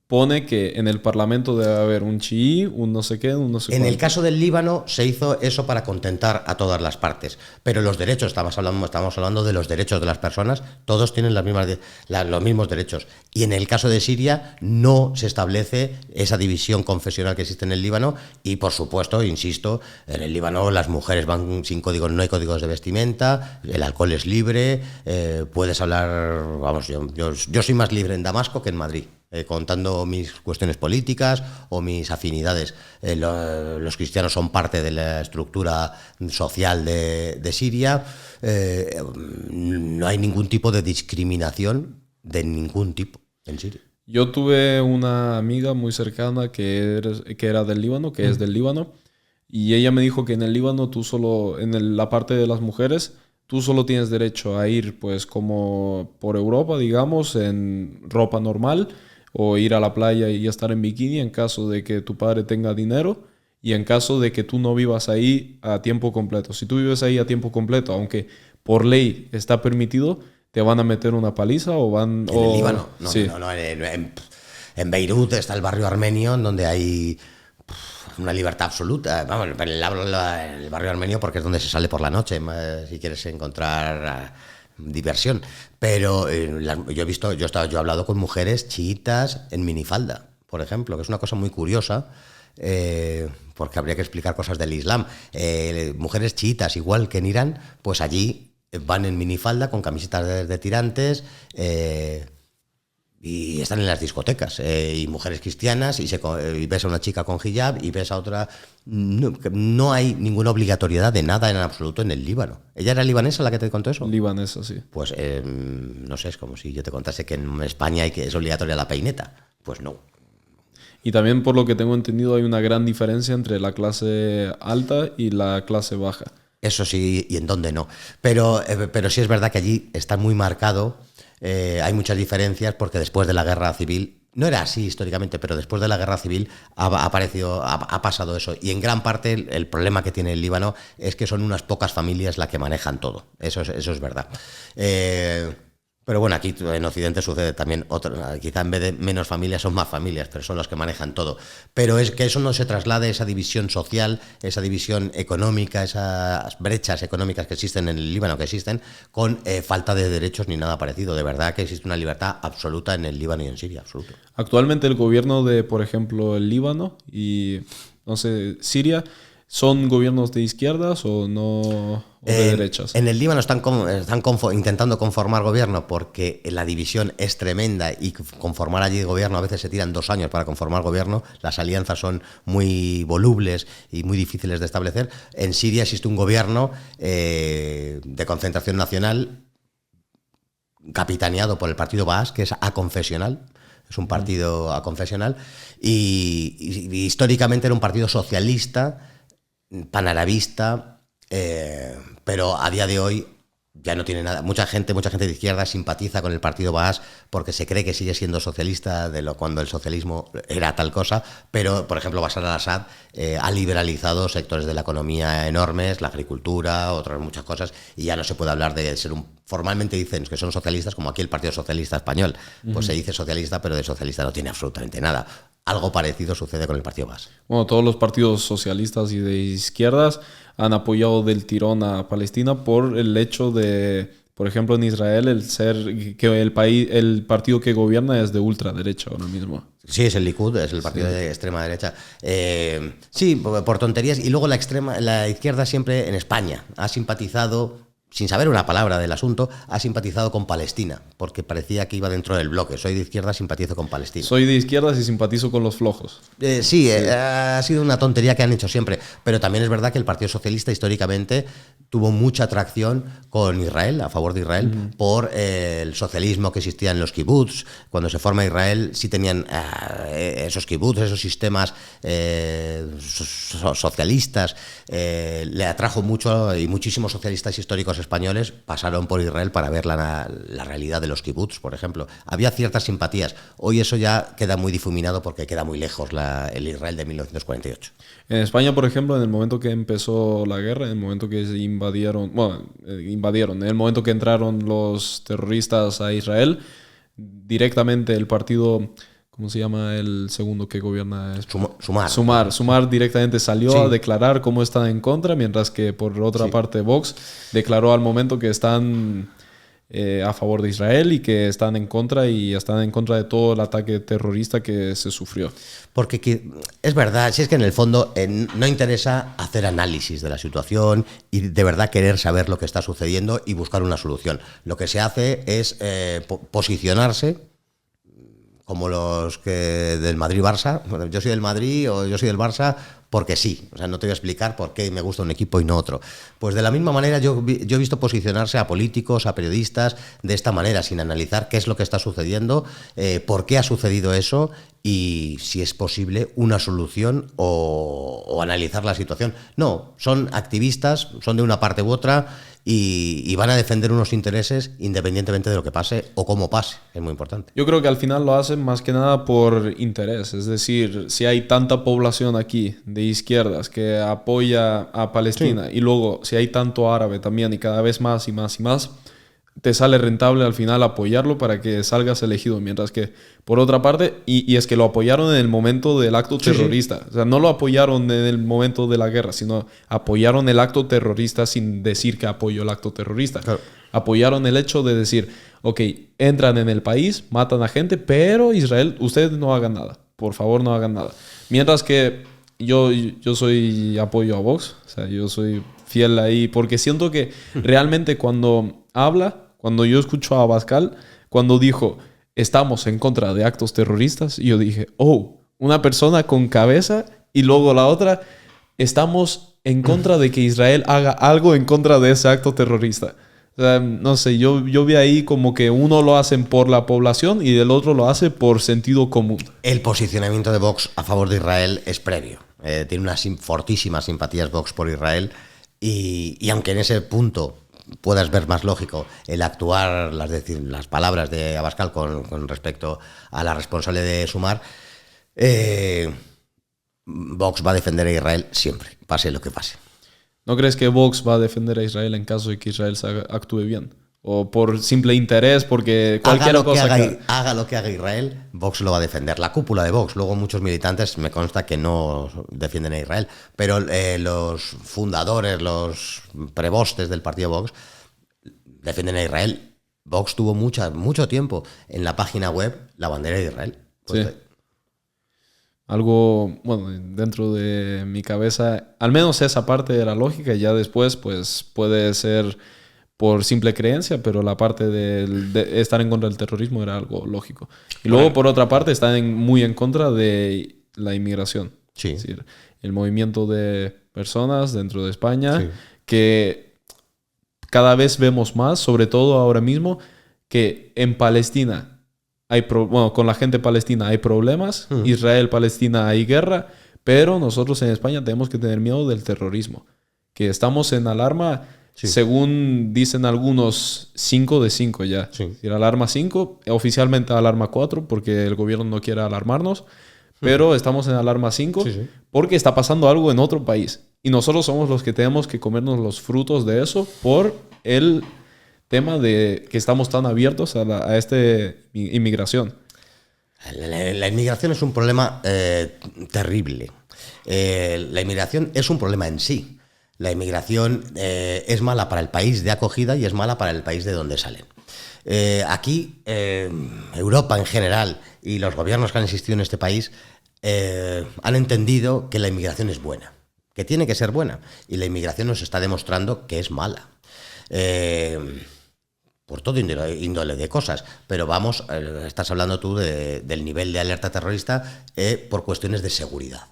S1: pone que en el parlamento debe haber un chií, un no sé qué, un no sé qué.
S2: En el caso del Líbano se hizo eso para contentar a todas las partes. Pero los derechos, estamos hablando de los derechos de las personas, todos tienen los mismos derechos. Y en el caso de Siria no se establece esa división confesional que existe en el Líbano y, por supuesto, insisto, en el Líbano las mujeres van sin códigos, no hay códigos de vestimenta, el alcohol es libre, puedes hablar, vamos, yo soy más libre en Damasco que en Madrid. Contando mis cuestiones políticas o mis afinidades. Los cristianos son parte de la estructura social de Siria. No hay ningún tipo de discriminación de ningún tipo en Siria.
S1: Yo tuve una amiga muy cercana que era del Líbano, que es del Líbano, y ella me dijo que en el Líbano tú solo, la parte de las mujeres, tú solo tienes derecho a ir pues como por Europa, digamos, en ropa normal, o ir a la playa y estar en bikini en caso de que tu padre tenga dinero y en caso de que tú no vivas ahí a tiempo completo. Si tú vives ahí a tiempo completo, aunque por ley está permitido, te van a meter una paliza o van...
S2: En el Líbano,
S1: sí.
S2: en Beirut está el barrio armenio, en donde hay una libertad absoluta. Vamos, el barrio armenio porque es donde se sale por la noche, si quieres encontrar diversión. Pero yo he hablado con mujeres chiitas en minifalda, por ejemplo, que es una cosa muy curiosa. Porque habría que explicar cosas del Islam. Mujeres chiitas, igual que en Irán, pues allí van en minifalda con camisetas de tirantes y están en las discotecas. Y mujeres cristianas, y ves a una chica con hijab y ves a otra... No hay ninguna obligatoriedad de nada en absoluto en el Líbano. ¿Ella era libanesa la que te contó eso?
S1: Libanesa, sí.
S2: Pues no sé, es como si yo te contase que en España es obligatoria la peineta. Pues no.
S1: Y también, por lo que tengo entendido, hay una gran diferencia entre la clase alta y la clase baja.
S2: Eso sí, y en dónde no. Pero sí es verdad que allí está muy marcado. Hay muchas diferencias porque después de la guerra civil, no era así históricamente, pero después de la guerra civil ha pasado eso. Y en gran parte el problema que tiene el Líbano es que son unas pocas familias las que manejan todo. Eso es verdad. Pero bueno, aquí en Occidente sucede también quizá en vez de menos familias son más familias, pero son los que manejan todo. Pero es que eso no se traslade, esa división social, esa división económica, esas brechas económicas que existen en el Líbano, que existen, con falta de derechos ni nada parecido. De verdad que existe una libertad absoluta en el Líbano y en Siria, absoluto.
S1: Actualmente el gobierno de, por ejemplo, el Líbano y, no sé, Siria, ¿son gobiernos de izquierdas o no? ¿O de derechas?
S2: En el Líbano están intentando conformar gobierno porque la división es tremenda y conformar allí gobierno a veces se tiran 2 años para conformar gobierno. Las alianzas son muy volubles y muy difíciles de establecer. En Siria existe un gobierno de concentración nacional capitaneado por el partido Baas, que es aconfesional. Es un partido aconfesional y históricamente era un partido socialista, panarabista, pero a día de hoy ya no tiene nada. Mucha gente de izquierda simpatiza con el partido Baas porque se cree que sigue siendo socialista cuando el socialismo era tal cosa, pero por ejemplo Bashar al-Assad ha liberalizado sectores de la economía enormes, la agricultura, otras muchas cosas, y ya no se puede hablar de ser formalmente dicen que son socialistas, como aquí el Partido Socialista Español, pues se dice socialista, pero de socialista no tiene absolutamente nada. Algo parecido sucede con el partido Baas.
S1: Bueno, todos los partidos socialistas y de izquierdas han apoyado del tirón a Palestina por el hecho de, por ejemplo, en Israel, el partido que gobierna es de ultraderecha ahora mismo.
S2: Sí, es el Likud, es el partido de extrema derecha. Sí, por tonterías. Y luego la izquierda siempre en España ha simpatizado, sin saber una palabra del asunto, ha simpatizado con Palestina, porque parecía que iba dentro del bloque. Soy de izquierda, simpatizo con Palestina.
S1: Soy de izquierdas y simpatizo con los flojos.
S2: Sí, ha sido una tontería que han hecho siempre, pero también es verdad que el Partido Socialista históricamente tuvo mucha atracción con Israel, a favor de Israel, por el socialismo que existía en los kibbutz. Cuando se forma Israel, sí tenían esos kibbutz, esos sistemas socialistas. Le atrajo mucho, y muchísimos socialistas históricos españoles pasaron por Israel para ver la realidad de los kibbutz, por ejemplo. Había ciertas simpatías. Hoy eso ya queda muy difuminado porque queda muy lejos el Israel de 1948.
S1: En España, por ejemplo, en el momento que empezó la guerra, en el momento que se invadieron, en el momento que entraron los terroristas a Israel, directamente el partido... ¿Cómo se llama el segundo que gobierna? Sumar directamente salió a declarar cómo están en contra, mientras que por otra parte Vox declaró al momento que están a favor de Israel y que están en contra de todo el ataque terrorista que se sufrió.
S2: Porque es verdad, si es que en el fondo no interesa hacer análisis de la situación y de verdad querer saber lo que está sucediendo y buscar una solución. Lo que se hace es posicionarse como los que del Madrid-Barça. Bueno, yo soy del Madrid o yo soy del Barça porque sí. O sea, no te voy a explicar por qué me gusta un equipo y no otro. Pues de la misma manera yo he visto posicionarse a políticos, a periodistas de esta manera, sin analizar qué es lo que está sucediendo, por qué ha sucedido eso y si es posible una solución o analizar la situación. No, son activistas, son de una parte u otra y van a defender unos intereses independientemente de lo que pase o cómo pase. Es muy importante.
S1: Yo creo que al final lo hacen más que nada por interés. Es decir, si hay tanta población aquí de izquierdas que apoya a Palestina y luego si hay tanto árabe también y cada vez más y más y más, te sale rentable al final apoyarlo para que salgas elegido. Mientras que, por otra parte, y es que lo apoyaron en el momento del acto terrorista. O sea, no lo apoyaron en el momento de la guerra, sino apoyaron el acto terrorista sin decir que apoyó el acto terrorista.
S2: Claro.
S1: Apoyaron el hecho de decir, ok, entran en el país, matan a gente, pero Israel, ustedes no hagan nada. Por favor, no hagan nada. Mientras que yo soy apoyo a Vox. O sea, yo soy fiel ahí porque siento que realmente cuando yo escucho a Abascal, cuando dijo, estamos en contra de actos terroristas, yo dije, oh, una persona con cabeza, y luego la otra, estamos en contra de que Israel haga algo en contra de ese acto terrorista. O sea, no sé, yo vi ahí como que uno lo hacen por la población y el otro lo hace por sentido común.
S2: El posicionamiento de Vox a favor de Israel es previo. Tiene unas fortísimas simpatías Vox por Israel y aunque en ese punto puedas ver más lógico el actuar, las palabras de Abascal con respecto a la responsable de Sumar, Vox va a defender a Israel siempre, pase lo que pase.
S1: ¿No crees que Vox va a defender a Israel en caso de que Israel actúe bien? O por simple interés, porque cualquier cosa
S2: haga lo que haga Israel, Vox lo va a defender. La cúpula de Vox, luego muchos militantes me consta que no defienden a Israel, pero los fundadores, los prebostes del partido Vox defienden a Israel. Vox tuvo mucho tiempo en la página web la bandera de Israel. Pues
S1: sí. Algo, bueno, dentro de mi cabeza, al menos esa parte era lógica, y ya después pues puede ser por simple creencia, pero la parte de estar en contra del terrorismo era algo lógico. Y luego, por otra parte, están muy en contra de la inmigración.
S2: Sí.
S1: Es decir, el movimiento de personas dentro de España, que cada vez vemos más, sobre todo ahora mismo, que en Palestina con la gente palestina hay problemas, Israel-Palestina hay guerra, pero nosotros en España tenemos que tener miedo del terrorismo, que estamos en alarma. Sí. Según dicen algunos, 5 de 5 ya. Sí. Es decir, alarma 5, oficialmente alarma 4, porque el gobierno no quiere alarmarnos, pero estamos en alarma 5 porque está pasando algo en otro país. Y nosotros somos los que tenemos que comernos los frutos de eso por el tema de que estamos tan abiertos a esta inmigración.
S2: La inmigración es un problema terrible. La inmigración es un problema en sí. La inmigración es mala para el país de acogida y es mala para el país de donde salen. Aquí, Europa en general y los gobiernos que han existido en este país han entendido que la inmigración es buena, que tiene que ser buena. Y la inmigración nos está demostrando que es mala. Por todo índole de cosas. Pero vamos, estás hablando tú del nivel de alerta terrorista por cuestiones de seguridad.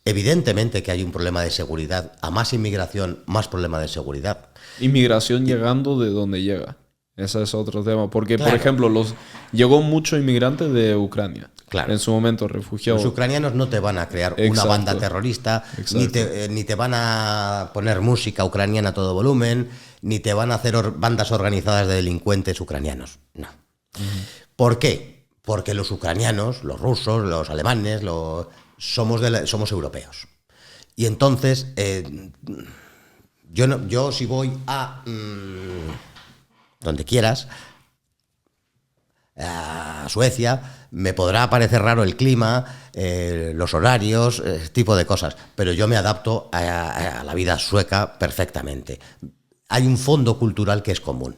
S2: Evidentemente que hay un problema de seguridad. A más inmigración, más problema de seguridad.
S1: Inmigración llegando de donde llega. Ese es otro tema. Porque, por ejemplo, llegó mucho inmigrante de Ucrania.
S2: Claro.
S1: En su momento, refugiados.
S2: Los ucranianos no te van a crear una banda terrorista, ni te van a poner música ucraniana a todo volumen, ni te van a hacer bandas organizadas de delincuentes ucranianos. No. ¿Por qué? Porque los ucranianos, los rusos, los alemanes, somos europeos. Y entonces, yo si voy a donde quieras, a Suecia, me podrá parecer raro el clima, los horarios, ese tipo de cosas, pero yo me adapto a la vida sueca perfectamente. Hay un fondo cultural que es común.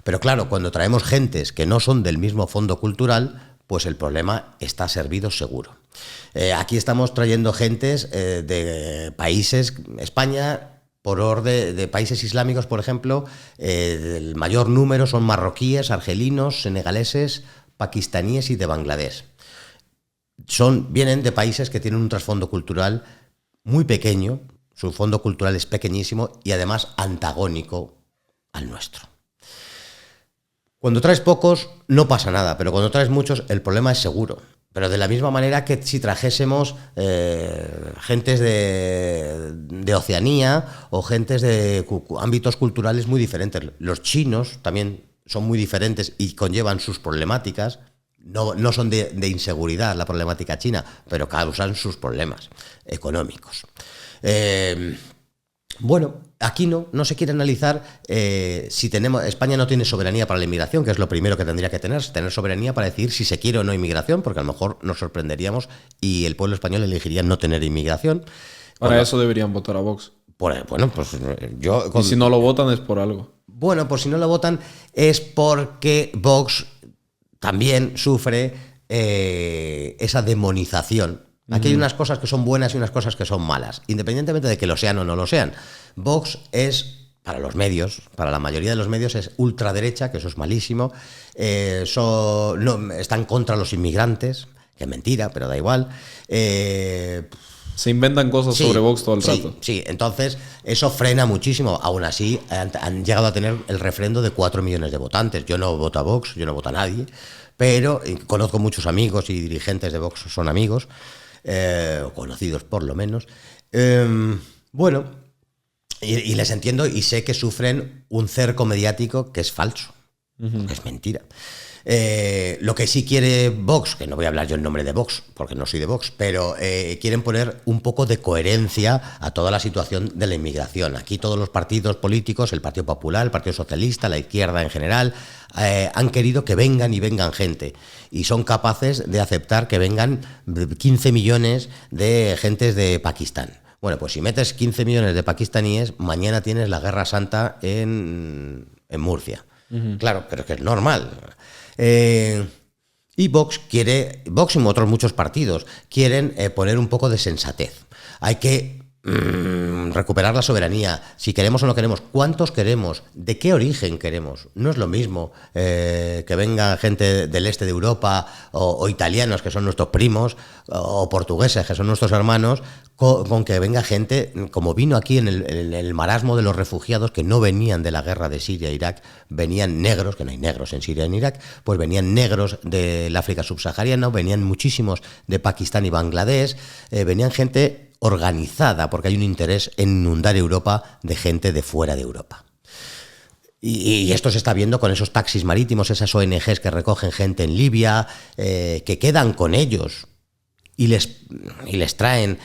S2: Pero claro, cuando traemos gentes que no son del mismo fondo cultural, pues el problema está servido seguro. Aquí estamos trayendo gentes de países, España, por orden de países islámicos, por ejemplo, el mayor número son marroquíes, argelinos, senegaleses, pakistaníes y de Bangladesh. Vienen de países que tienen un trasfondo cultural muy pequeño, su fondo cultural es pequeñísimo y además antagónico al nuestro. Cuando traes pocos no pasa nada, pero cuando traes muchos el problema es seguro. Pero de la misma manera que si trajésemos gentes de Oceanía o gentes de ámbitos culturales muy diferentes. Los chinos también son muy diferentes y conllevan sus problemáticas. No son de inseguridad la problemática china, pero causan sus problemas económicos. Bueno, aquí no se quiere analizar si España no tiene soberanía para la inmigración, que es lo primero que tendría que tener soberanía para decidir si se quiere o no inmigración, porque a lo mejor nos sorprenderíamos y el pueblo español elegiría no tener inmigración.
S1: Para eso deberían votar a Vox.
S2: Bueno, pues yo...
S1: Y si no lo votan es por algo.
S2: Bueno, pues si no lo votan es porque Vox también sufre esa demonización. Aquí hay unas cosas que son buenas y unas cosas que son malas, independientemente de que lo sean o no lo sean. Vox es, para los medios, para la mayoría de los medios, es ultraderecha, que eso es malísimo. Están contra los inmigrantes, que es mentira, pero da igual.
S1: Se inventan cosas sobre Vox todo el rato.
S2: Sí, entonces eso frena muchísimo. Aún así, han llegado a tener el refrendo de 4 millones de votantes. Yo no voto a Vox, yo no voto a nadie, pero conozco muchos amigos y dirigentes de Vox son amigos. O conocidos por lo menos. Bueno, y les entiendo y sé que sufren un cerco mediático que es falso, que es mentira. Lo que sí quiere Vox, que no voy a hablar yo en nombre de Vox, porque no soy de Vox, pero quieren poner un poco de coherencia a toda la situación de la inmigración. Aquí todos los partidos políticos, el Partido Popular, el Partido Socialista, la izquierda en general, han querido que vengan y vengan gente. Y son capaces de aceptar que vengan 15 millones de gentes de Pakistán. Bueno, pues si metes 15 millones de pakistaníes, mañana tienes la Guerra Santa en Murcia. Claro, pero es que es normal. Y Vox y otros muchos partidos quieren poner un poco de sensatez. Hay que recuperar la soberanía, si queremos o no queremos, cuántos queremos, de qué origen queremos. No es lo mismo que venga gente del este de Europa o italianos, que son nuestros primos, o portugueses, que son nuestros hermanos, con que venga gente, como vino aquí en el marasmo de los refugiados, que no venían de la guerra de Siria e Irak, venían negros, que no hay negros en Siria ni en Irak, pues venían negros del África subsahariana, venían muchísimos de Pakistán y Bangladesh, venían gente organizada, porque hay un interés en inundar Europa de gente de fuera de Europa. Y esto se está viendo con esos taxis marítimos, esas ONGs que recogen gente en Libia, que quedan con ellos y les traen.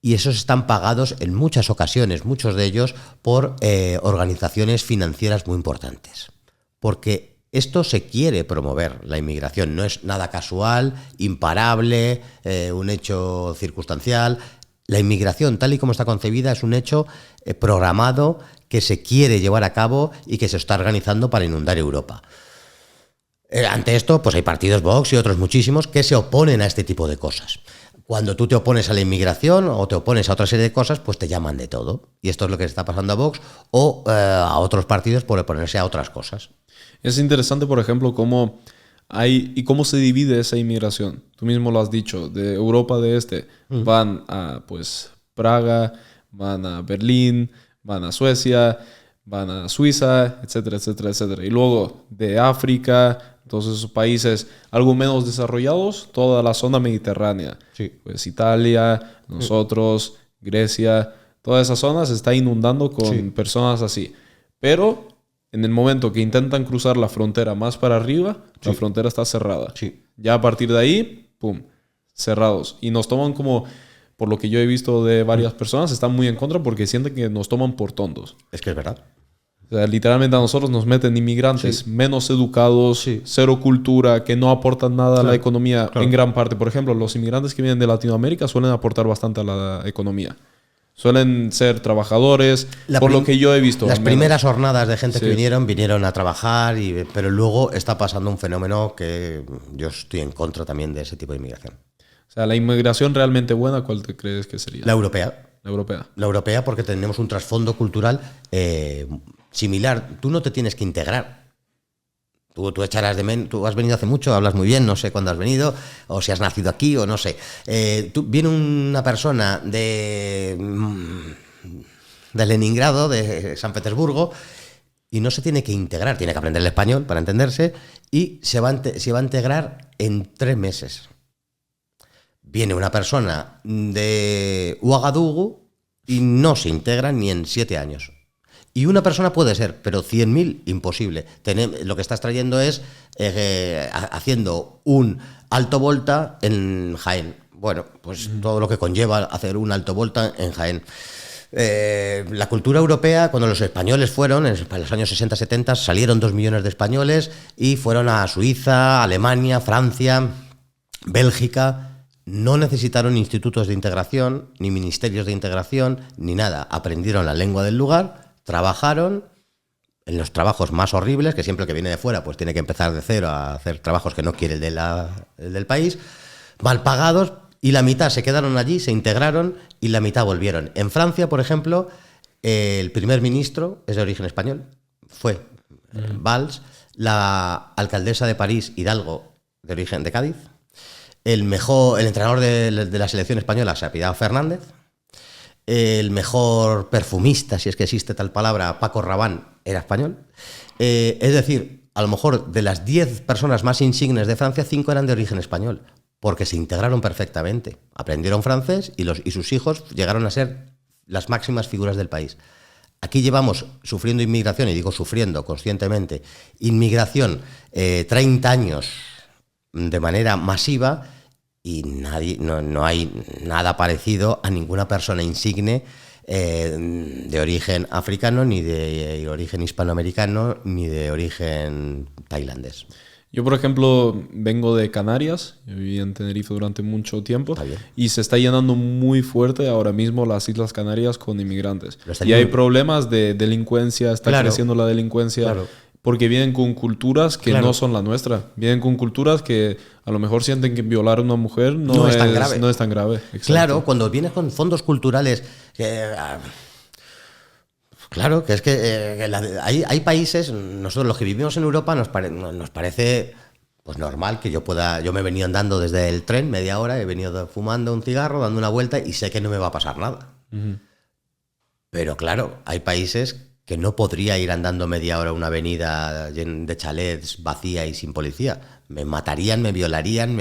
S2: Y esos están pagados en muchas ocasiones, muchos de ellos, por organizaciones financieras muy importantes. Porque esto se quiere promover, la inmigración. No es nada casual, imparable, un hecho circunstancial. La inmigración, tal y como está concebida, es un hecho programado que se quiere llevar a cabo y que se está organizando para inundar Europa. Ante esto, pues hay partidos Vox y otros muchísimos que se oponen a este tipo de cosas. Cuando tú te opones a la inmigración o te opones a otra serie de cosas, pues te llaman de todo. Y esto es lo que está pasando a Vox o a otros partidos por oponerse a otras cosas.
S1: Es interesante, por ejemplo, cómo se divide esa inmigración. Tú mismo lo has dicho, de Europa de Este van a pues Praga, van a Berlín, van a Suecia, van a Suiza, etcétera, etcétera, etcétera. Y luego de África, todos esos países algo menos desarrollados, toda la zona mediterránea.
S2: Sí.
S1: Pues Italia, nosotros, Grecia, toda esa zona se está inundando con personas así. Pero en el momento que intentan cruzar la frontera más para arriba, la frontera está cerrada.
S2: Sí.
S1: Ya a partir de ahí, ¡pum!, cerrados. Y nos toman como, por lo que yo he visto de varias personas, están muy en contra porque sienten que nos toman por tontos.
S2: Es que es verdad.
S1: O sea, literalmente a nosotros nos meten inmigrantes menos educados, cero cultura, que no aportan nada a la economía en gran parte. Por ejemplo, los inmigrantes que vienen de Latinoamérica suelen aportar bastante a la economía. Suelen ser trabajadores, por lo que yo he visto.
S2: Las primeras jornadas de gente que vinieron a trabajar, pero luego está pasando un fenómeno que yo estoy en contra también de ese tipo de inmigración.
S1: O sea, la inmigración realmente buena, ¿cuál te crees que sería?
S2: La europea.
S1: La europea.
S2: La europea, porque tenemos un trasfondo cultural similar. Tú no te tienes que integrar. Tú echarás de menos. Tú has venido hace mucho, hablas muy bien, no sé cuándo has venido, o si has nacido aquí, o no sé. Viene una persona de Leningrado, de San Petersburgo, y no se tiene que integrar, tiene que aprender el español para entenderse, y se va a integrar en 3 meses. Viene una persona de Ouagadougou y no se integra ni en 7 años. Y una persona puede ser, pero 100.000, imposible. Lo que estás trayendo es haciendo un alto volta en Jaén. Bueno, pues todo lo que conlleva hacer un alto volta en Jaén. La cultura europea, cuando los españoles fueron, en los años 60-70, salieron 2 millones de españoles y fueron a Suiza, Alemania, Francia, Bélgica. No necesitaron institutos de integración, ni ministerios de integración, ni nada. Aprendieron la lengua del lugar, trabajaron en los trabajos más horribles, que siempre el que viene de fuera pues tiene que empezar de cero a hacer trabajos que no quiere el del país, mal pagados, y la mitad se quedaron allí, se integraron y la mitad volvieron. En Francia, por ejemplo, el primer ministro es de origen español, fue Valls, la alcaldesa de París, Hidalgo, de origen de Cádiz, el entrenador de la selección española se apellidaba Fernández, el mejor perfumista, si es que existe tal palabra, Paco Rabanne, era español. Es decir, a lo mejor de las 10 personas más insignes de Francia, 5 eran de origen español, porque se integraron perfectamente. Aprendieron francés y sus hijos llegaron a ser las máximas figuras del país. Aquí llevamos sufriendo inmigración, y digo sufriendo conscientemente, inmigración 30 años de manera masiva, y no hay nada parecido a ninguna persona insigne de origen africano, ni de origen hispanoamericano, ni de origen tailandés.
S1: Yo, por ejemplo, vengo de Canarias, yo viví en Tenerife durante mucho tiempo y se está llenando muy fuerte ahora mismo las Islas Canarias con inmigrantes. Y hay problemas de delincuencia, está creciendo la delincuencia, porque vienen con culturas que no son la nuestra. Vienen con culturas que a lo mejor sienten que violar a una mujer no es tan grave. No es tan grave. Exacto.
S2: Claro, cuando vienes con fondos culturales... Claro, que es que hay países, nosotros los que vivimos en Europa nos parece pues normal que yo me he venido andando desde el tren media hora, he venido fumando un cigarro, dando una vuelta y sé que no me va a pasar nada. Pero claro, hay países que no podría ir andando media hora una avenida de chalets vacía y sin policía. Me matarían, me violarían,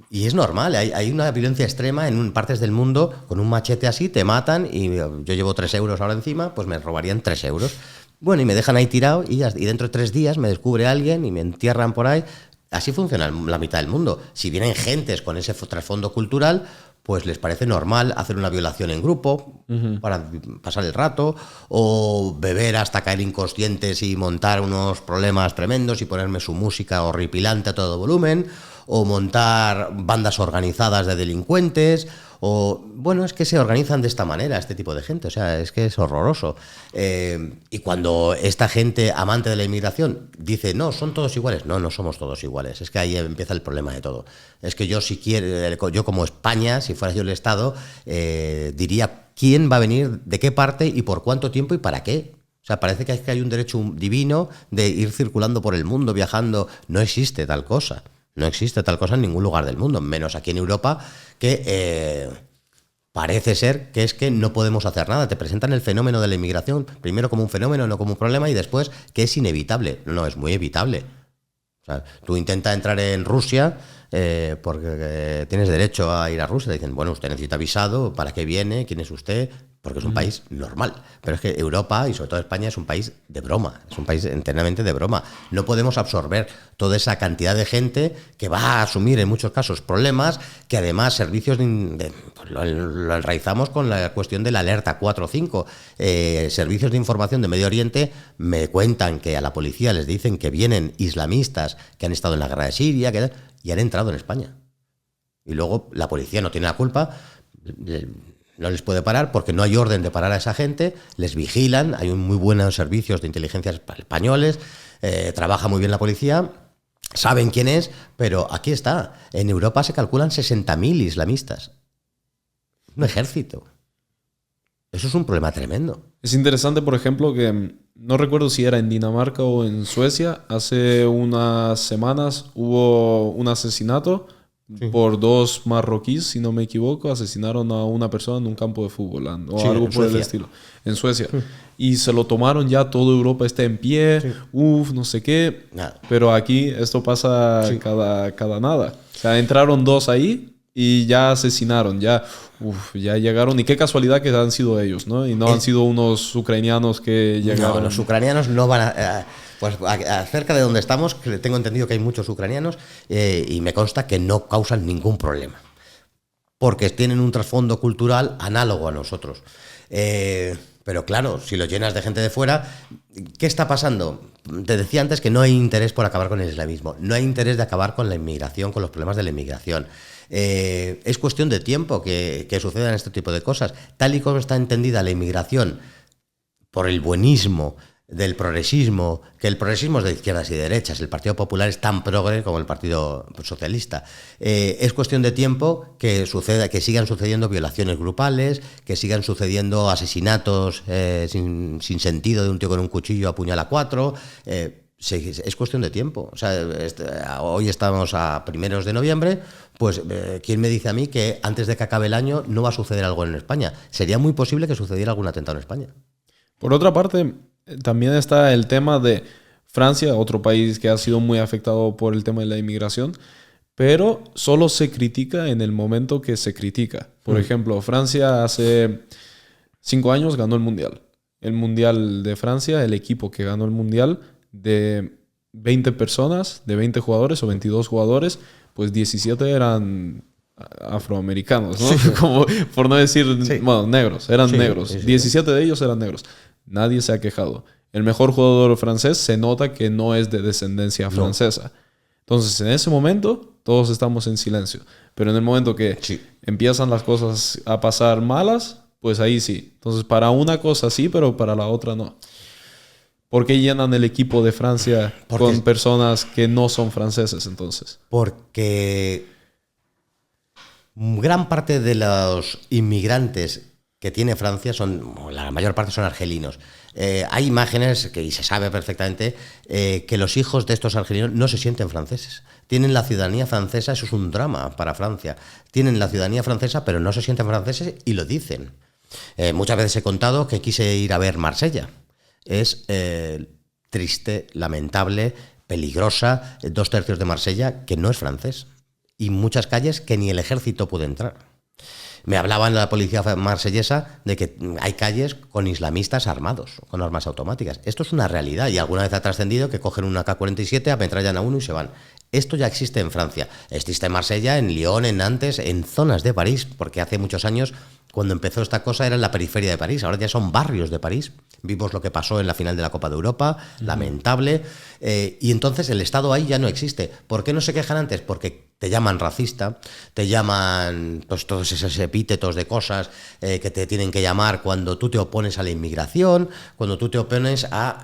S2: y es normal, hay una violencia extrema en partes del mundo, con un machete así, te matan y yo llevo 3 euros ahora encima, pues me robarían 3 euros. Bueno, y me dejan ahí tirado y dentro de 3 días me descubre alguien y me entierran por ahí. Así funciona la mitad del mundo. Si vienen gentes con ese trasfondo cultural, pues les parece normal hacer una violación en grupo para pasar el rato, o beber hasta caer inconscientes y montar unos problemas tremendos y ponerme su música horripilante a todo volumen, o montar bandas organizadas de delincuentes, o bueno, es que se organizan de esta manera este tipo de gente, o sea, es que es horroroso. Y cuando esta gente amante de la inmigración dice, no, son todos iguales, no somos todos iguales, es que ahí empieza el problema de todo. Es que yo yo como España, si fuera yo el Estado, diría quién va a venir, de qué parte y por cuánto tiempo y para qué. O sea, parece que hay un derecho divino de ir circulando por el mundo, viajando. No existe tal cosa. No existe tal cosa en ningún lugar del mundo, menos aquí en Europa, que parece ser que es que no podemos hacer nada. Te presentan el fenómeno de la inmigración primero como un fenómeno, no como un problema, y después que es inevitable. No, es muy evitable. O sea, tú intentas entrar en Rusia porque tienes derecho a ir a Rusia. Te dicen, bueno, usted necesita visado, ¿para qué viene? ¿Quién es usted? Porque es un país normal. Pero es que Europa, y sobre todo España, es un país de broma. Es un país enteramente de broma. No podemos absorber toda esa cantidad de gente que va a asumir en muchos casos problemas, que además servicios pues lo enraizamos con la cuestión de la alerta 4 o 5. Servicios de información de Medio Oriente me cuentan que a la policía les dicen que vienen islamistas que han estado en la guerra de Siria y han entrado en España. Y luego la policía no tiene la culpa, no les puede parar porque no hay orden de parar a esa gente, les vigilan, hay muy buenos servicios de inteligencia españoles, trabaja muy bien la policía, saben quién es, pero aquí está. En Europa se calculan 60.000 islamistas. Un ejército. Eso es un problema tremendo.
S1: Es interesante, por ejemplo, que no recuerdo si era en Dinamarca o en Suecia, hace unas semanas hubo un asesinato. Sí. Por 2 marroquíes, si no me equivoco, asesinaron a una persona en un campo de fútbol o sí, algo por el estilo. En Suecia. Sí. Y se lo tomaron ya, toda Europa está en pie, sí. No sé qué. Nada. Pero aquí esto pasa sí. cada nada. O sea, entraron 2 ahí y ya asesinaron, ya llegaron. Y qué casualidad que han sido ellos, ¿no? Y no han sido unos ucranianos que llegaron.
S2: No, los ucranianos no van a... pues acerca de donde estamos, que tengo entendido que hay muchos ucranianos y me consta que no causan ningún problema. Porque tienen un trasfondo cultural análogo a nosotros. Pero claro, si lo llenas de gente de fuera, ¿qué está pasando? Te decía antes que no hay interés por acabar con el islamismo, no hay interés de acabar con la inmigración, con los problemas de la inmigración. Es cuestión de tiempo que sucedan este tipo de cosas. Tal y como está entendida la inmigración por el buenismo del progresismo, que el progresismo es de izquierdas y derechas, el Partido Popular es tan progre como el Partido Socialista. Es cuestión de tiempo que sigan sucediendo violaciones grupales, que sigan sucediendo asesinatos sin sentido de un tío con un cuchillo apuñala a 4. Es cuestión de tiempo. O sea, hoy estamos a 1 de noviembre, pues ¿quién me dice a mí que antes de que acabe el año no va a suceder algo en España? Sería muy posible que sucediera algún atentado en España.
S1: Por otra parte, también está el tema de Francia, otro país que ha sido muy afectado por el tema de la inmigración, pero solo se critica en el momento que se critica. Por ejemplo, Francia hace 5 años ganó el Mundial. El Mundial de Francia, el equipo que ganó el Mundial, de 20 personas, de 20 jugadores o 22 jugadores, pues 17 eran afroamericanos, ¿no? Sí. Como, por no decir, sí. Bueno, negros, eran negros. Sí. 17 de ellos eran negros. Nadie se ha quejado. El mejor jugador francés se nota que no es de descendencia francesa. Entonces, en ese momento, todos estamos en silencio. Pero en el momento que empiezan las cosas a pasar malas, pues ahí sí. Entonces, para una cosa sí, pero para la otra no. ¿Por qué llenan el equipo de Francia con personas que no son franceses entonces?
S2: Porque gran parte de los inmigrantes que tiene Francia la mayor parte son argelinos. Hay imágenes y se sabe perfectamente que los hijos de estos argelinos no se sienten franceses. Tienen la ciudadanía francesa, eso es un drama para Francia. Tienen la ciudadanía francesa, pero no se sienten franceses y lo dicen. Muchas veces he contado que quise ir a ver Marsella. Es triste, lamentable, peligrosa, 2/3 de Marsella que no es francés. Y muchas calles que ni el ejército puede entrar. Me hablaban la policía marsellesa de que hay calles con islamistas armados, con armas automáticas. Esto es una realidad y alguna vez ha trascendido que cogen una K-47, ametrallan a uno y se van. Esto ya existe en Francia. Existe en Marsella, en Lyon, en Nantes, en zonas de París, porque hace muchos años, cuando empezó esta cosa, era en la periferia de París. Ahora ya son barrios de París. Vimos lo que pasó en la final de la Copa de Europa, lamentable. Y entonces el Estado ahí ya no existe. ¿Por qué no se quejan antes? Porque te llaman racista, te llaman pues, todos esos epítetos de cosas que te tienen que llamar cuando tú te opones a la inmigración, cuando tú te opones a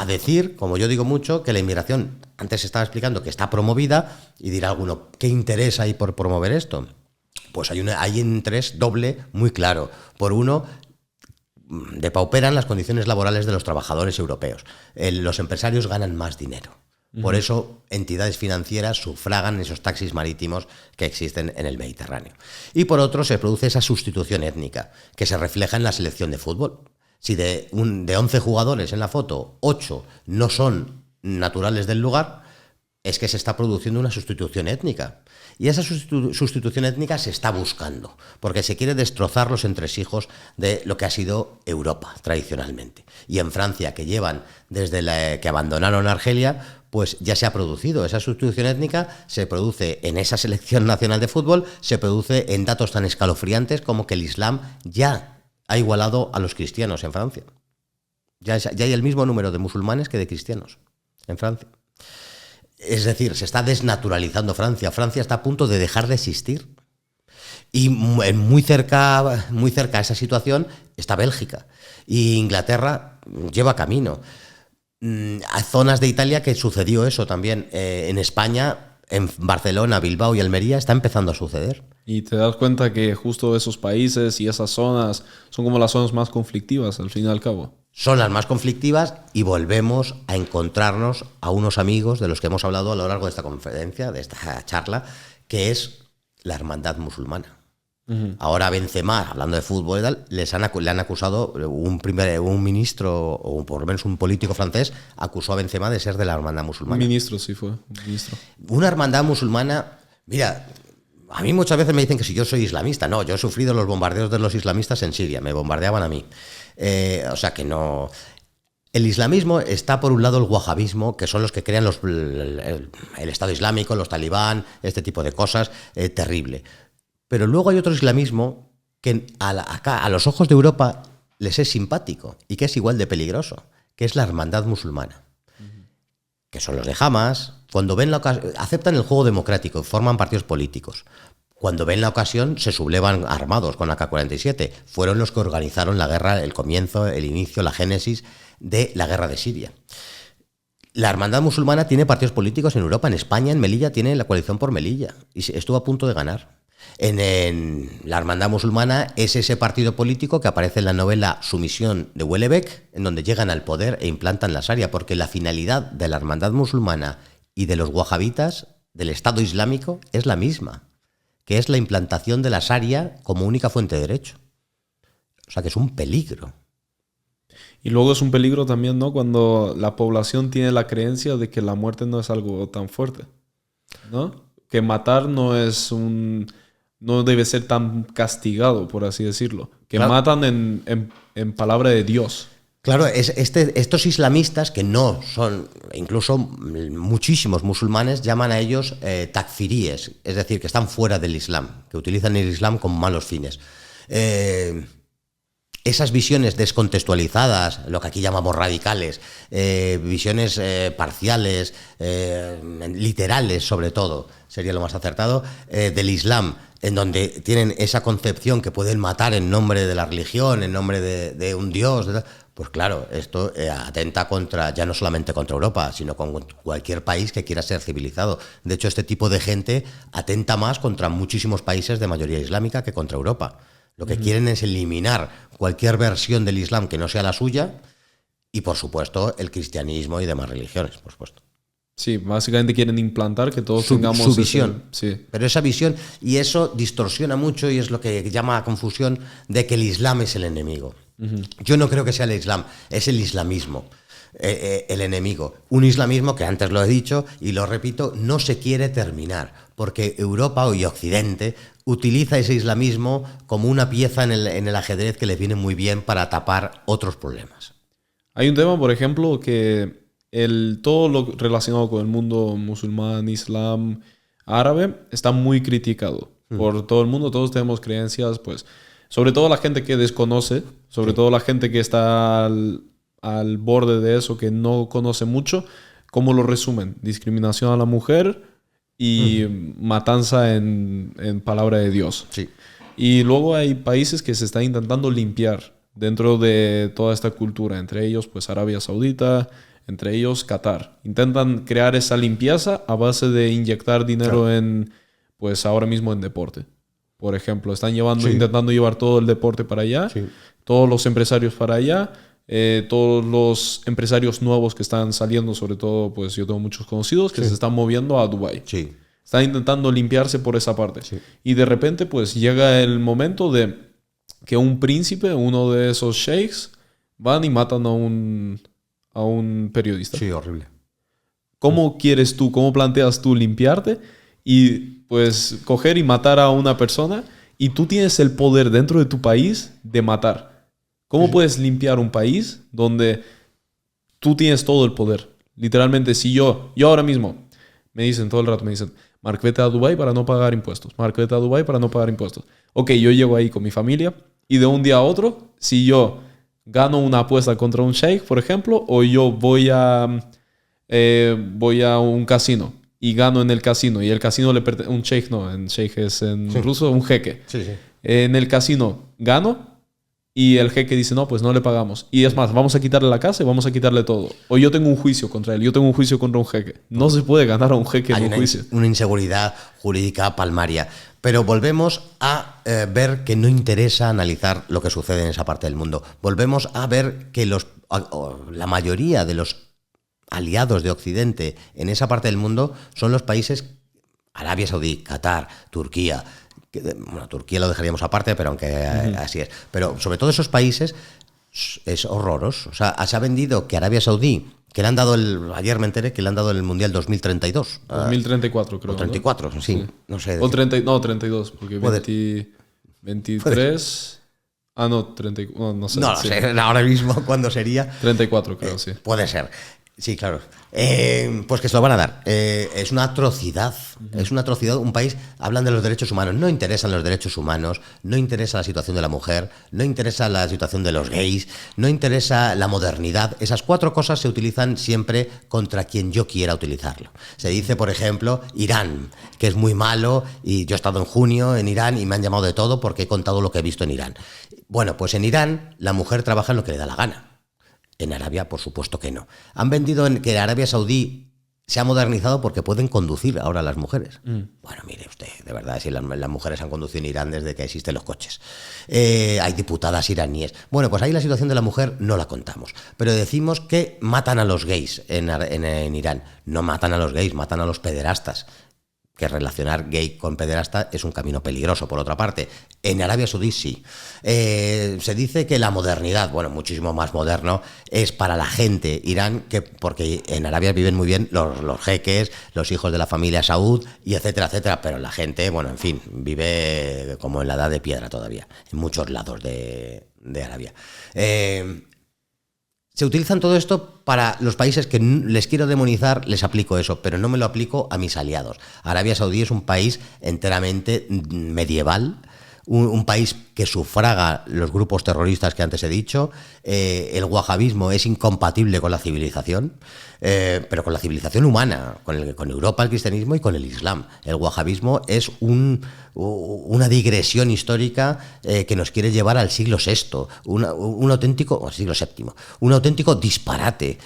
S2: decir, como yo digo mucho, que la inmigración, antes estaba explicando que está promovida, y dirá alguno, ¿qué interés hay por promover esto? Pues hay un interés doble muy claro. Por uno, depauperan las condiciones laborales de los trabajadores europeos. Los empresarios ganan más dinero. Por eso, entidades financieras sufragan esos taxis marítimos que existen en el Mediterráneo. Y por otro, se produce esa sustitución étnica, que se refleja en la selección de fútbol. Si de 11 jugadores en la foto, 8 no son naturales del lugar, es que se está produciendo una sustitución étnica. Y esa sustitución étnica se está buscando, porque se quiere destrozar los entresijos de lo que ha sido Europa tradicionalmente. Y en Francia, que llevan desde que abandonaron Argelia, pues ya se ha producido. Esa sustitución étnica se produce en esa selección nacional de fútbol, se produce en datos tan escalofriantes como que el Islam ya ha igualado a los cristianos en Francia. Ya hay el mismo número de musulmanes que de cristianos en Francia. Es decir, se está desnaturalizando Francia. Francia está a punto de dejar de existir. Y muy cerca a esa situación está Bélgica. Y Inglaterra lleva camino. Hay zonas de Italia que sucedió eso también. En España, en Barcelona, Bilbao y Almería está empezando a suceder.
S1: Y te das cuenta que justo esos países y esas zonas son como las zonas más conflictivas, al fin y al cabo.
S2: Son las más conflictivas y volvemos a encontrarnos a unos amigos de los que hemos hablado a lo largo de esta conferencia, de esta charla, que es la hermandad musulmana. Ahora Benzema, hablando de fútbol y tal, le han acusado, un ministro, o por lo menos un político francés, acusó a Benzema de ser de la hermandad musulmana.
S1: Un ministro, sí fue. Un ministro.
S2: Una hermandad musulmana, mira, A mí muchas veces me dicen que si yo soy islamista. No, yo he sufrido los bombardeos de los islamistas en Siria, me bombardeaban a mí. O sea que no... El islamismo está por un lado el wahabismo, que son los que crean el Estado Islámico, los talibán, este tipo de cosas, terrible. Pero luego hay otro islamismo que acá, a los ojos de Europa, les es simpático y que es igual de peligroso, que es la hermandad musulmana. Que son los de Hamas, cuando ven la ocasión, aceptan el juego democrático, forman partidos políticos. Cuando ven la ocasión, se sublevan armados con AK-47. Fueron los que organizaron la guerra, el comienzo, el inicio, la génesis de la guerra de Siria. La hermandad musulmana tiene partidos políticos en Europa. En España, en Melilla, tiene la coalición por Melilla. Y estuvo a punto de ganar. En la hermandad musulmana es ese partido político que aparece en la novela Sumisión de Houellebecq, en donde llegan al poder e implantan la Sharia, porque la finalidad de la hermandad musulmana y de los wahabitas, del Estado Islámico, es la misma, que es la implantación de la Sharia como única fuente de derecho. O sea que es un peligro.
S1: Y luego es un peligro también, ¿no? Cuando la población tiene la creencia de que la muerte no es algo tan fuerte, ¿no? Que matar no debe ser tan castigado, por así decirlo. Que claro, matan en palabra de Dios.
S2: Claro, estos islamistas, que no son, incluso muchísimos musulmanes, llaman a ellos takfiríes, es decir, que están fuera del Islam, que utilizan el Islam con malos fines. Esas visiones descontextualizadas, lo que aquí llamamos radicales, visiones parciales, literales sobre todo, sería lo más acertado, del Islam, en donde tienen esa concepción que pueden matar en nombre de la religión, en nombre de un Dios, pues claro, esto atenta contra, ya no solamente contra Europa, sino con cualquier país que quiera ser civilizado. De hecho, este tipo de gente atenta más contra muchísimos países de mayoría islámica que contra Europa. Lo que quieren es eliminar cualquier versión del Islam que no sea la suya y, por supuesto, el cristianismo y demás religiones, por supuesto.
S1: Sí, básicamente quieren implantar que todos tengamos
S2: su visión.
S1: Sí.
S2: Pero esa visión, y eso distorsiona mucho y es lo que llama a confusión de que el Islam es el enemigo. Yo no creo que sea el Islam, es el islamismo. El enemigo. Un islamismo que antes lo he dicho y lo repito, no se quiere terminar, porque Europa y Occidente utiliza ese islamismo como una pieza en el ajedrez que le viene muy bien para tapar otros problemas.
S1: Hay un tema, por ejemplo, que todo lo relacionado con el mundo musulmán, islam, árabe, está muy criticado por todo el mundo. Todos tenemos creencias, pues, sobre todo la gente que desconoce, sobre todo la gente que está al borde de eso, que no conoce mucho. ¿Cómo lo resumen? Discriminación a la mujer y matanza en palabra de Dios.
S2: Sí.
S1: Y luego hay países que se están intentando limpiar dentro de toda esta cultura, entre ellos pues Arabia Saudita, entre ellos Qatar. Intentan crear esa limpieza a base de inyectar dinero en, pues ahora mismo en deporte. Por ejemplo, están intentando llevar todo el deporte para allá, todos los empresarios para allá, todos los empresarios nuevos que están saliendo, sobre todo, pues yo tengo muchos conocidos que se están moviendo a Dubái.
S2: Sí.
S1: Están intentando limpiarse por esa parte. Sí. Y de repente, pues llega el momento de que un príncipe, uno de esos sheikhs, van y matan a un periodista.
S2: Sí, horrible.
S1: ¿Cómo quieres tú, cómo planteas tú limpiarte y pues coger y matar a una persona y tú tienes el poder dentro de tu país de matar? ¿Cómo puedes limpiar un país donde tú tienes todo el poder? Literalmente, si yo ahora mismo, me dicen todo el rato, Marc, vete a Dubái para no pagar impuestos. Marc, vete a Dubái para no pagar impuestos. Ok, yo llego ahí con mi familia y de un día a otro, si yo gano una apuesta contra un sheikh, por ejemplo, o yo voy a un casino y gano en el casino y el casino le pertenece... Un sheikh no, en sheikh es en ruso un jeque.
S2: Sí.
S1: En el casino gano y el jeque dice, no, pues no le pagamos. Y es más, vamos a quitarle la casa y vamos a quitarle todo. O yo tengo un juicio contra él, yo tengo un juicio contra un jeque. No se puede ganar a un jeque en un juicio.
S2: Hay una inseguridad jurídica palmaria. Pero volvemos a ver que no interesa analizar lo que sucede en esa parte del mundo. Volvemos a ver que la mayoría de los aliados de Occidente en esa parte del mundo son los países Arabia Saudí, Qatar, Turquía. Bueno, Turquía lo dejaríamos aparte, pero aunque así es. Pero sobre todo esos países es horroroso. O sea, se ha vendido que Arabia Saudí Que le han dado ayer me enteré que le han dado el Mundial 2032.
S1: 2034 creo.
S2: O 34, ¿no? Sí, no sé.
S1: O 32, porque 23... Ah, no, 34, no sé.
S2: No lo sé ahora mismo cuándo sería.
S1: 34 creo, sí.
S2: Puede ser. Sí, claro. Pues que se lo van a dar. Es una atrocidad. Es una atrocidad. Un país, hablan de los derechos humanos. No interesan los derechos humanos, no interesa la situación de la mujer, no interesa la situación de los gays, no interesa la modernidad. Esas 4 cosas se utilizan siempre contra quien yo quiera utilizarlo. Se dice, por ejemplo, Irán, que es muy malo, y yo he estado en junio en Irán y me han llamado de todo porque he contado lo que he visto en Irán. Bueno, pues en Irán la mujer trabaja en lo que le da la gana. En Arabia, por supuesto que no. Han vendido que Arabia Saudí se ha modernizado porque pueden conducir ahora las mujeres. Bueno, mire usted, de verdad, si las mujeres han conducido en Irán desde que existen los coches. Hay diputadas iraníes. Bueno, pues ahí la situación de la mujer no la contamos. Pero decimos que matan a los gays en Irán. No matan a los gays, matan a los pederastas. Que relacionar gay con pederasta es un camino peligroso, por otra parte. En Arabia Saudí sí. Se dice que la modernidad, bueno, muchísimo más moderno, es para la gente Irán, porque en Arabia viven muy bien los jeques, los hijos de la familia Saud, y etcétera, etcétera. Pero la gente, bueno, en fin, vive como en la edad de piedra todavía, en muchos lados de Arabia. Se utilizan todo esto para los países que les quiero demonizar, les aplico eso, pero no me lo aplico a mis aliados. Arabia Saudí es un país enteramente medieval, un país que sufraga los grupos terroristas que antes he dicho. El wahabismo es incompatible con la civilización, pero con la civilización humana, con Europa, el cristianismo y con el Islam. El wahabismo es una digresión histórica que nos quiere llevar al siglo VI, un auténtico, siglo VII, un auténtico disparate.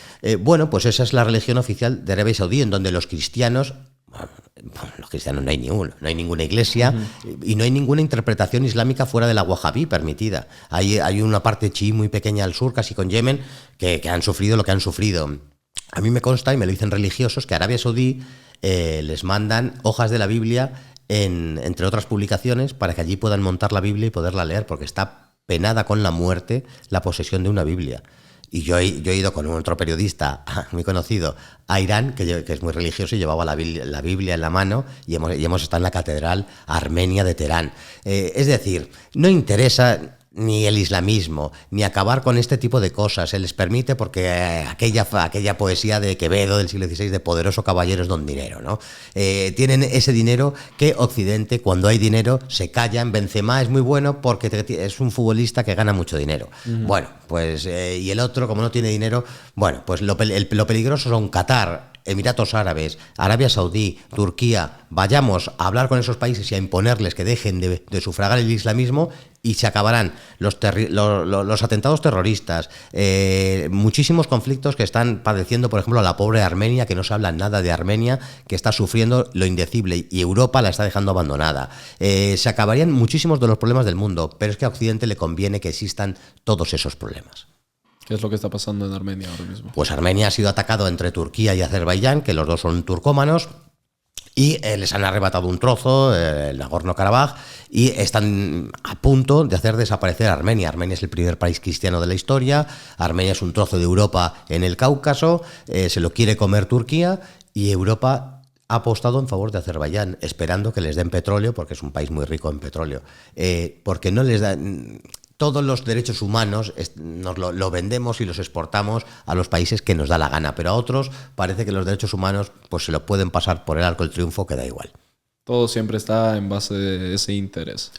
S2: Bueno, pues esa es la religión oficial de Arabia Saudí, en donde los cristianos no hay ninguno, no hay ninguna iglesia y no hay ninguna interpretación islámica fuera de la wahabí permitida. Hay una parte chií muy pequeña al sur, casi con Yemen, que han sufrido lo que han sufrido. A mí me consta, y me lo dicen religiosos, que a Arabia Saudí les mandan hojas de la Biblia, entre otras publicaciones, para que allí puedan montar la Biblia y poderla leer, porque está penada con la muerte la posesión de una Biblia. Y yo he ido con otro periodista muy conocido a Irán, que es muy religioso, y llevaba la Biblia en la mano, y hemos estado en la catedral armenia de Teherán. Es decir, no interesa ni el islamismo, ni acabar con este tipo de cosas. Se les permite porque aquella poesía de Quevedo del siglo XVI, de poderoso caballero es don dinero, ¿no? Tienen ese dinero que Occidente, cuando hay dinero, se callan. Benzema es muy bueno porque es un futbolista que gana mucho dinero. Bueno, pues y el otro, como no tiene dinero, bueno, pues lo peligroso son Qatar, Emiratos Árabes, Arabia Saudí, Turquía. Vayamos a hablar con esos países y a imponerles que dejen de sufragar el islamismo, y se acabarán los atentados terroristas, muchísimos conflictos que están padeciendo, por ejemplo, la pobre Armenia, que no se habla nada de Armenia, que está sufriendo lo indecible, y Europa la está dejando abandonada. Se acabarían muchísimos de los problemas del mundo, pero es que a Occidente le conviene que existan todos esos problemas.
S1: ¿Qué es lo que está pasando en Armenia ahora mismo?
S2: Pues Armenia ha sido atacado entre Turquía y Azerbaiyán, que los dos son turcómanos, y les han arrebatado un trozo, el Nagorno-Karabaj, y están a punto de hacer desaparecer a Armenia. Armenia es el primer país cristiano de la historia, Armenia es un trozo de Europa en el Cáucaso, se lo quiere comer Turquía, y Europa ha apostado en favor de Azerbaiyán, esperando que les den petróleo, porque es un país muy rico en petróleo, porque no les dan. Todos los derechos humanos nos lo vendemos y los exportamos a los países que nos da la gana, pero a otros parece que los derechos humanos pues se lo pueden pasar por el arco del triunfo, que da igual.
S1: Todo siempre está en base de ese interés.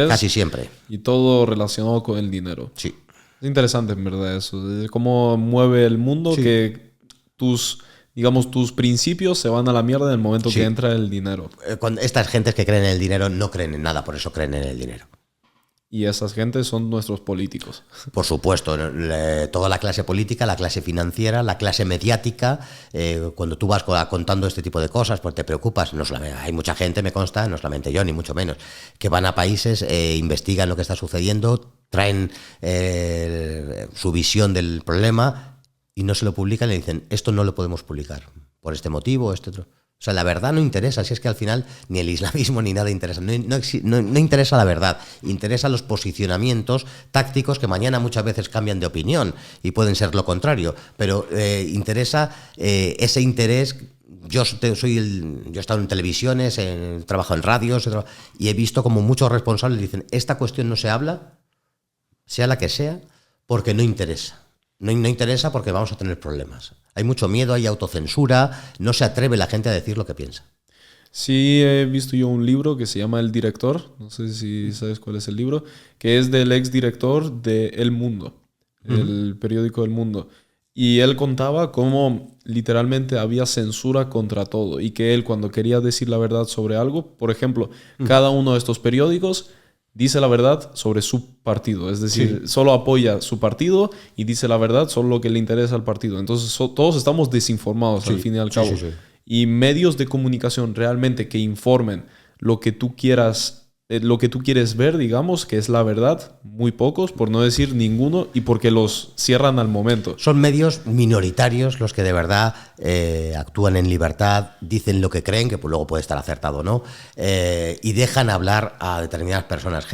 S2: Casi siempre.
S1: Y todo relacionado con el dinero.
S2: Sí. Es
S1: interesante, en verdad, eso. De cómo mueve el mundo, sí. Que tus principios se van a la mierda en el momento que entra el dinero.
S2: Estas gentes que creen en el dinero no creen en nada, por eso creen en el dinero.
S1: Y esas gentes son nuestros políticos.
S2: Por supuesto, toda la clase política, la clase financiera, la clase mediática. Cuando tú vas contando este tipo de cosas, pues te preocupas. No solamente, hay mucha gente, me consta, no solamente yo, ni mucho menos, que van a países, investigan lo que está sucediendo, traen su visión del problema y no se lo publican y le dicen, esto no lo podemos publicar, por este motivo, este otro. O sea, la verdad no interesa, si es que al final ni el islamismo ni nada interesa. No interesa la verdad, interesan los posicionamientos tácticos que mañana muchas veces cambian de opinión y pueden ser lo contrario, pero interesa ese interés. Yo he estado en televisiones, he trabajado en radios y he visto como muchos responsables dicen, esta cuestión no se habla, sea la que sea, porque no interesa. No interesa porque vamos a tener problemas. Hay mucho miedo, hay autocensura, no se atreve la gente a decir lo que piensa.
S1: Sí, he visto yo un libro que se llama El Director, no sé si sabes cuál es el libro, que es del exdirector de El Mundo, el periódico El Mundo. Y él contaba cómo literalmente había censura contra todo y que él cuando quería decir la verdad sobre algo, por ejemplo, cada uno de estos periódicos dice la verdad sobre su partido, es decir, solo apoya su partido y dice la verdad solo lo que le interesa al partido. Entonces todos estamos desinformados al fin y al cabo. Y medios de comunicación realmente que informen lo que tú quieras, lo que tú quieres ver, digamos, que es la verdad, muy pocos, por no decir ninguno, y porque los cierran al momento.
S2: Son medios minoritarios los que de verdad actúan en libertad, dicen lo que creen, que pues luego puede estar acertado o no, y dejan hablar a determinadas personas.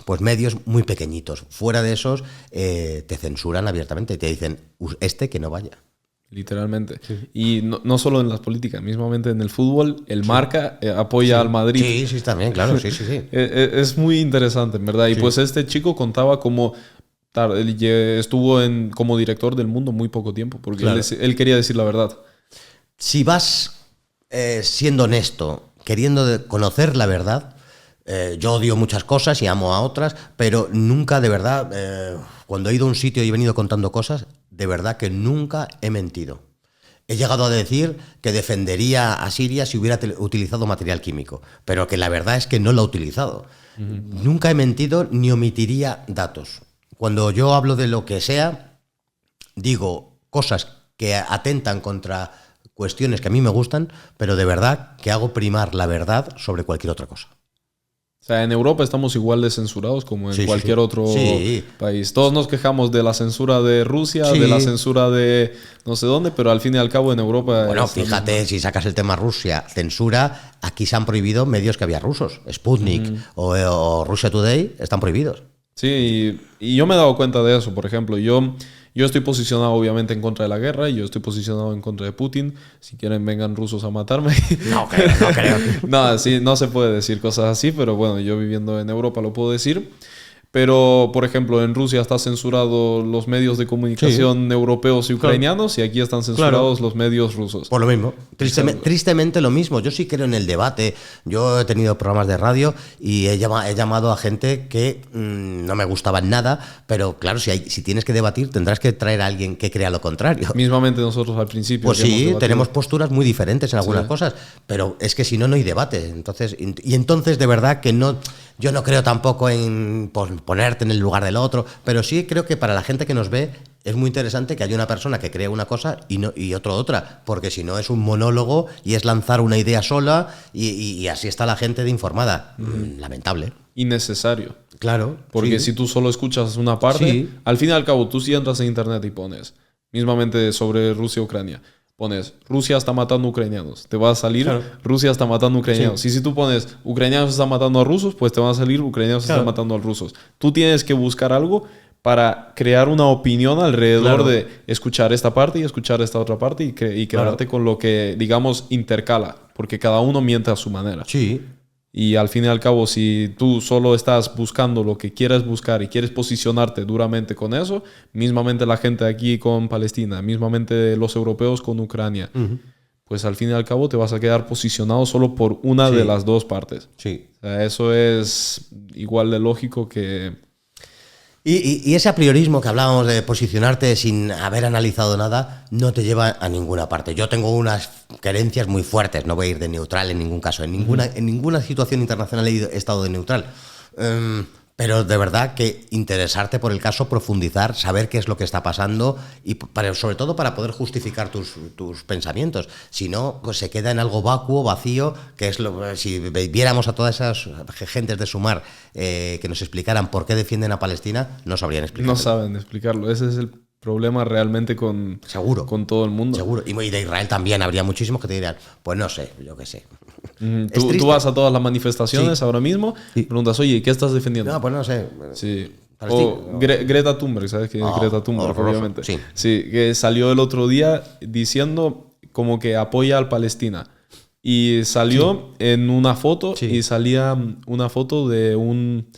S2: Pues medios muy pequeñitos. Fuera de esos te censuran abiertamente y te dicen, que no vaya.
S1: Literalmente. Sí. Y no solo en las políticas, mismamente en el fútbol, el Marca apoya al Madrid.
S2: Sí, también, claro, sí.
S1: Es muy interesante, en verdad. Y pues este chico contaba como estuvo como director del Mundo muy poco tiempo, porque él quería decir la verdad.
S2: Si vas siendo honesto, queriendo conocer la verdad, yo odio muchas cosas y amo a otras, pero nunca de verdad, cuando he ido a un sitio y he venido contando cosas, de verdad que nunca he mentido. He llegado a decir que defendería a Siria si hubiera utilizado material químico, pero que la verdad es que no lo he utilizado. Nunca he mentido ni omitiría datos. Cuando yo hablo de lo que sea, digo cosas que atentan contra cuestiones que a mí me gustan, pero de verdad que hago primar la verdad sobre cualquier otra cosa.
S1: O sea, en Europa estamos igual de censurados como en cualquier otro país. Todos nos quejamos de la censura de Rusia, de la censura de no sé dónde, pero al fin y al cabo en Europa...
S2: Bueno, fíjate, si sacas el tema Rusia, censura, aquí se han prohibido medios que había rusos. Sputnik o Russia Today están prohibidos.
S1: Sí, y yo me he dado cuenta de eso. Por ejemplo, yo estoy posicionado obviamente en contra de la guerra y yo estoy posicionado en contra de Putin. Si quieren vengan rusos a matarme.
S2: No creo.
S1: No, sí, no se puede decir cosas así, pero bueno, yo viviendo en Europa lo puedo decir. Pero, por ejemplo, en Rusia está censurado los medios de comunicación europeos y ucranianos y aquí están censurados los medios rusos.
S2: Por lo mismo. Tristemente lo mismo. Yo sí creo en el debate. Yo he tenido programas de radio y he llamado a gente que no me gustaba nada, pero claro, si tienes que debatir tendrás que traer a alguien que crea lo contrario.
S1: Mismamente nosotros al principio.
S2: Pues sí, tenemos posturas muy diferentes en algunas cosas, pero es que si no hay debate. Entonces de verdad que no... Yo no creo tampoco en ponerte en el lugar del otro, pero sí creo que para la gente que nos ve es muy interesante que haya una persona que crea una cosa y otro otra, porque si no es un monólogo y es lanzar una idea sola y así está la gente de informada. Lamentable.
S1: Innecesario.
S2: Claro.
S1: Porque si tú solo escuchas una parte, al fin y al cabo tú si entras en internet y pones, mismamente sobre Rusia-Ucrania, pones Rusia está matando ucranianos, te va a salir Rusia está matando ucranianos. Y si tú pones ucranianos están matando a rusos, pues te van a salir ucranianos están matando a rusos. Tú tienes que buscar algo para crear una opinión alrededor de escuchar esta parte y escuchar esta otra parte y quedarte con lo que, digamos, intercala, porque cada uno miente a su manera.
S2: Sí.
S1: Y al fin y al cabo, si tú solo estás buscando lo que quieres buscar y quieres posicionarte duramente con eso, mismamente la gente aquí con Palestina, mismamente los europeos con Ucrania, pues al fin y al cabo te vas a quedar posicionado solo por una de las dos partes.
S2: Sí.
S1: O sea, eso es igual de lógico que...
S2: Y ese apriorismo que hablábamos de posicionarte sin haber analizado nada no te lleva a ninguna parte. Yo tengo unas creencias muy fuertes, no voy a ir de neutral en ningún caso. En ninguna situación internacional he estado de neutral. Pero de verdad que interesarte por el caso, profundizar, saber qué es lo que está pasando y sobre todo para poder justificar tus pensamientos. Si no, pues se queda en algo vacuo, vacío, que es si viéramos a todas esas gentes de Sumar que nos explicaran por qué defienden a Palestina, no sabrían explicarlo.
S1: No saben explicarlo. Ese es el problema realmente
S2: Seguro.
S1: con todo el mundo.
S2: Seguro. Y de Israel también habría muchísimos que te dirían, pues no sé, yo qué sé.
S1: Tú vas a todas las manifestaciones ahora mismo y preguntas, oye, ¿qué estás defendiendo?
S2: No, pues no sé.
S1: Sí. O Greta Thunberg, ¿sabes qué? Greta Thunberg,
S2: horroroso.
S1: obviamente.
S2: Sí.
S1: Sí, que salió el otro día diciendo como que apoya al Palestina. Y salió en una foto y salía una foto de un,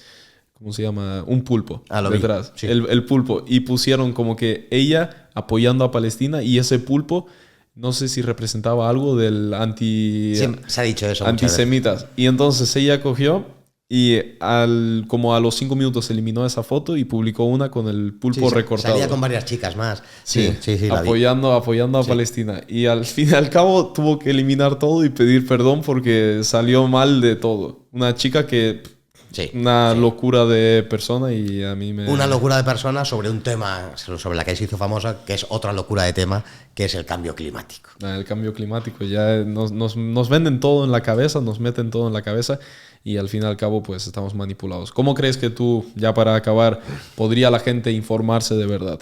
S1: ¿cómo se llama? Un pulpo
S2: Lo vi.
S1: detrás.
S2: Sí.
S1: El pulpo. Y pusieron como que ella apoyando a Palestina y ese pulpo, no sé si representaba algo del
S2: Se ha dicho eso.
S1: antisemitas. Y entonces ella cogió y como a los 5 minutos eliminó esa foto y publicó una con el pulpo recortado.
S2: Salía con varias chicas más. Sí,
S1: apoyando a Palestina. Y al fin y al cabo tuvo que eliminar todo y pedir perdón porque salió mal de todo. Una chica que... una locura de persona y a mí me...
S2: Una locura de persona sobre un tema sobre la que se hizo famosa, que es otra locura de tema, que es el cambio climático.
S1: El cambio climático. Ya nos venden todo en la cabeza, nos meten todo en la cabeza y al fin y al cabo pues estamos manipulados. ¿Cómo crees que tú, ya para acabar, podría la gente informarse de verdad?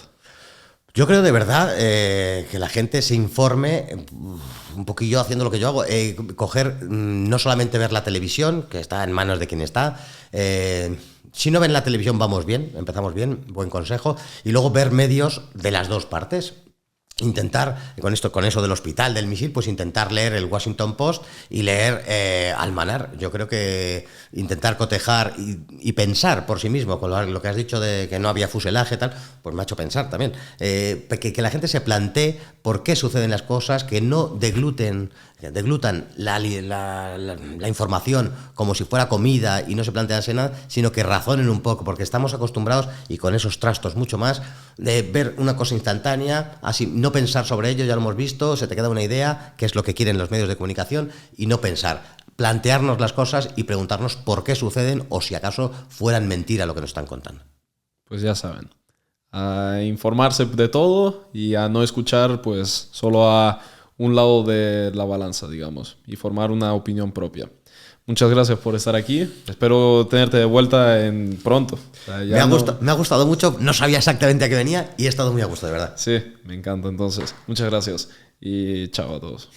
S2: Yo creo de verdad que la gente se informe un poquillo haciendo lo que yo hago. Coger, no solamente ver la televisión, que está en manos de quien está. Si no ven la televisión vamos bien, empezamos bien, buen consejo. Y luego ver medios de las dos partes. Intentar, con eso del hospital, del misil, pues intentar leer el Washington Post y leer Almanar. Yo creo que intentar cotejar y pensar por sí mismo, con lo que has dicho de que no había fuselaje, tal, pues me ha hecho pensar también. Que la gente se plantee por qué suceden las cosas, que no deglutan la información como si fuera comida y no se plantease nada, sino que razonen un poco, porque estamos acostumbrados, y con esos trastos mucho más, de ver una cosa instantánea, así no pensar sobre ello, ya lo hemos visto, se te queda una idea, que es lo que quieren los medios de comunicación, y no pensar, plantearnos las cosas y preguntarnos por qué suceden o si acaso fueran mentira lo que nos están contando.
S1: Pues ya saben, a informarse de todo y a no escuchar pues solo a un lado de la balanza, digamos, y formar una opinión propia. Muchas gracias por estar aquí. Espero tenerte de vuelta pronto. O sea,
S2: me ha gustado mucho. No sabía exactamente a qué venía y he estado muy a gusto, de verdad.
S1: Sí, me encanta entonces. Muchas gracias y chao a todos.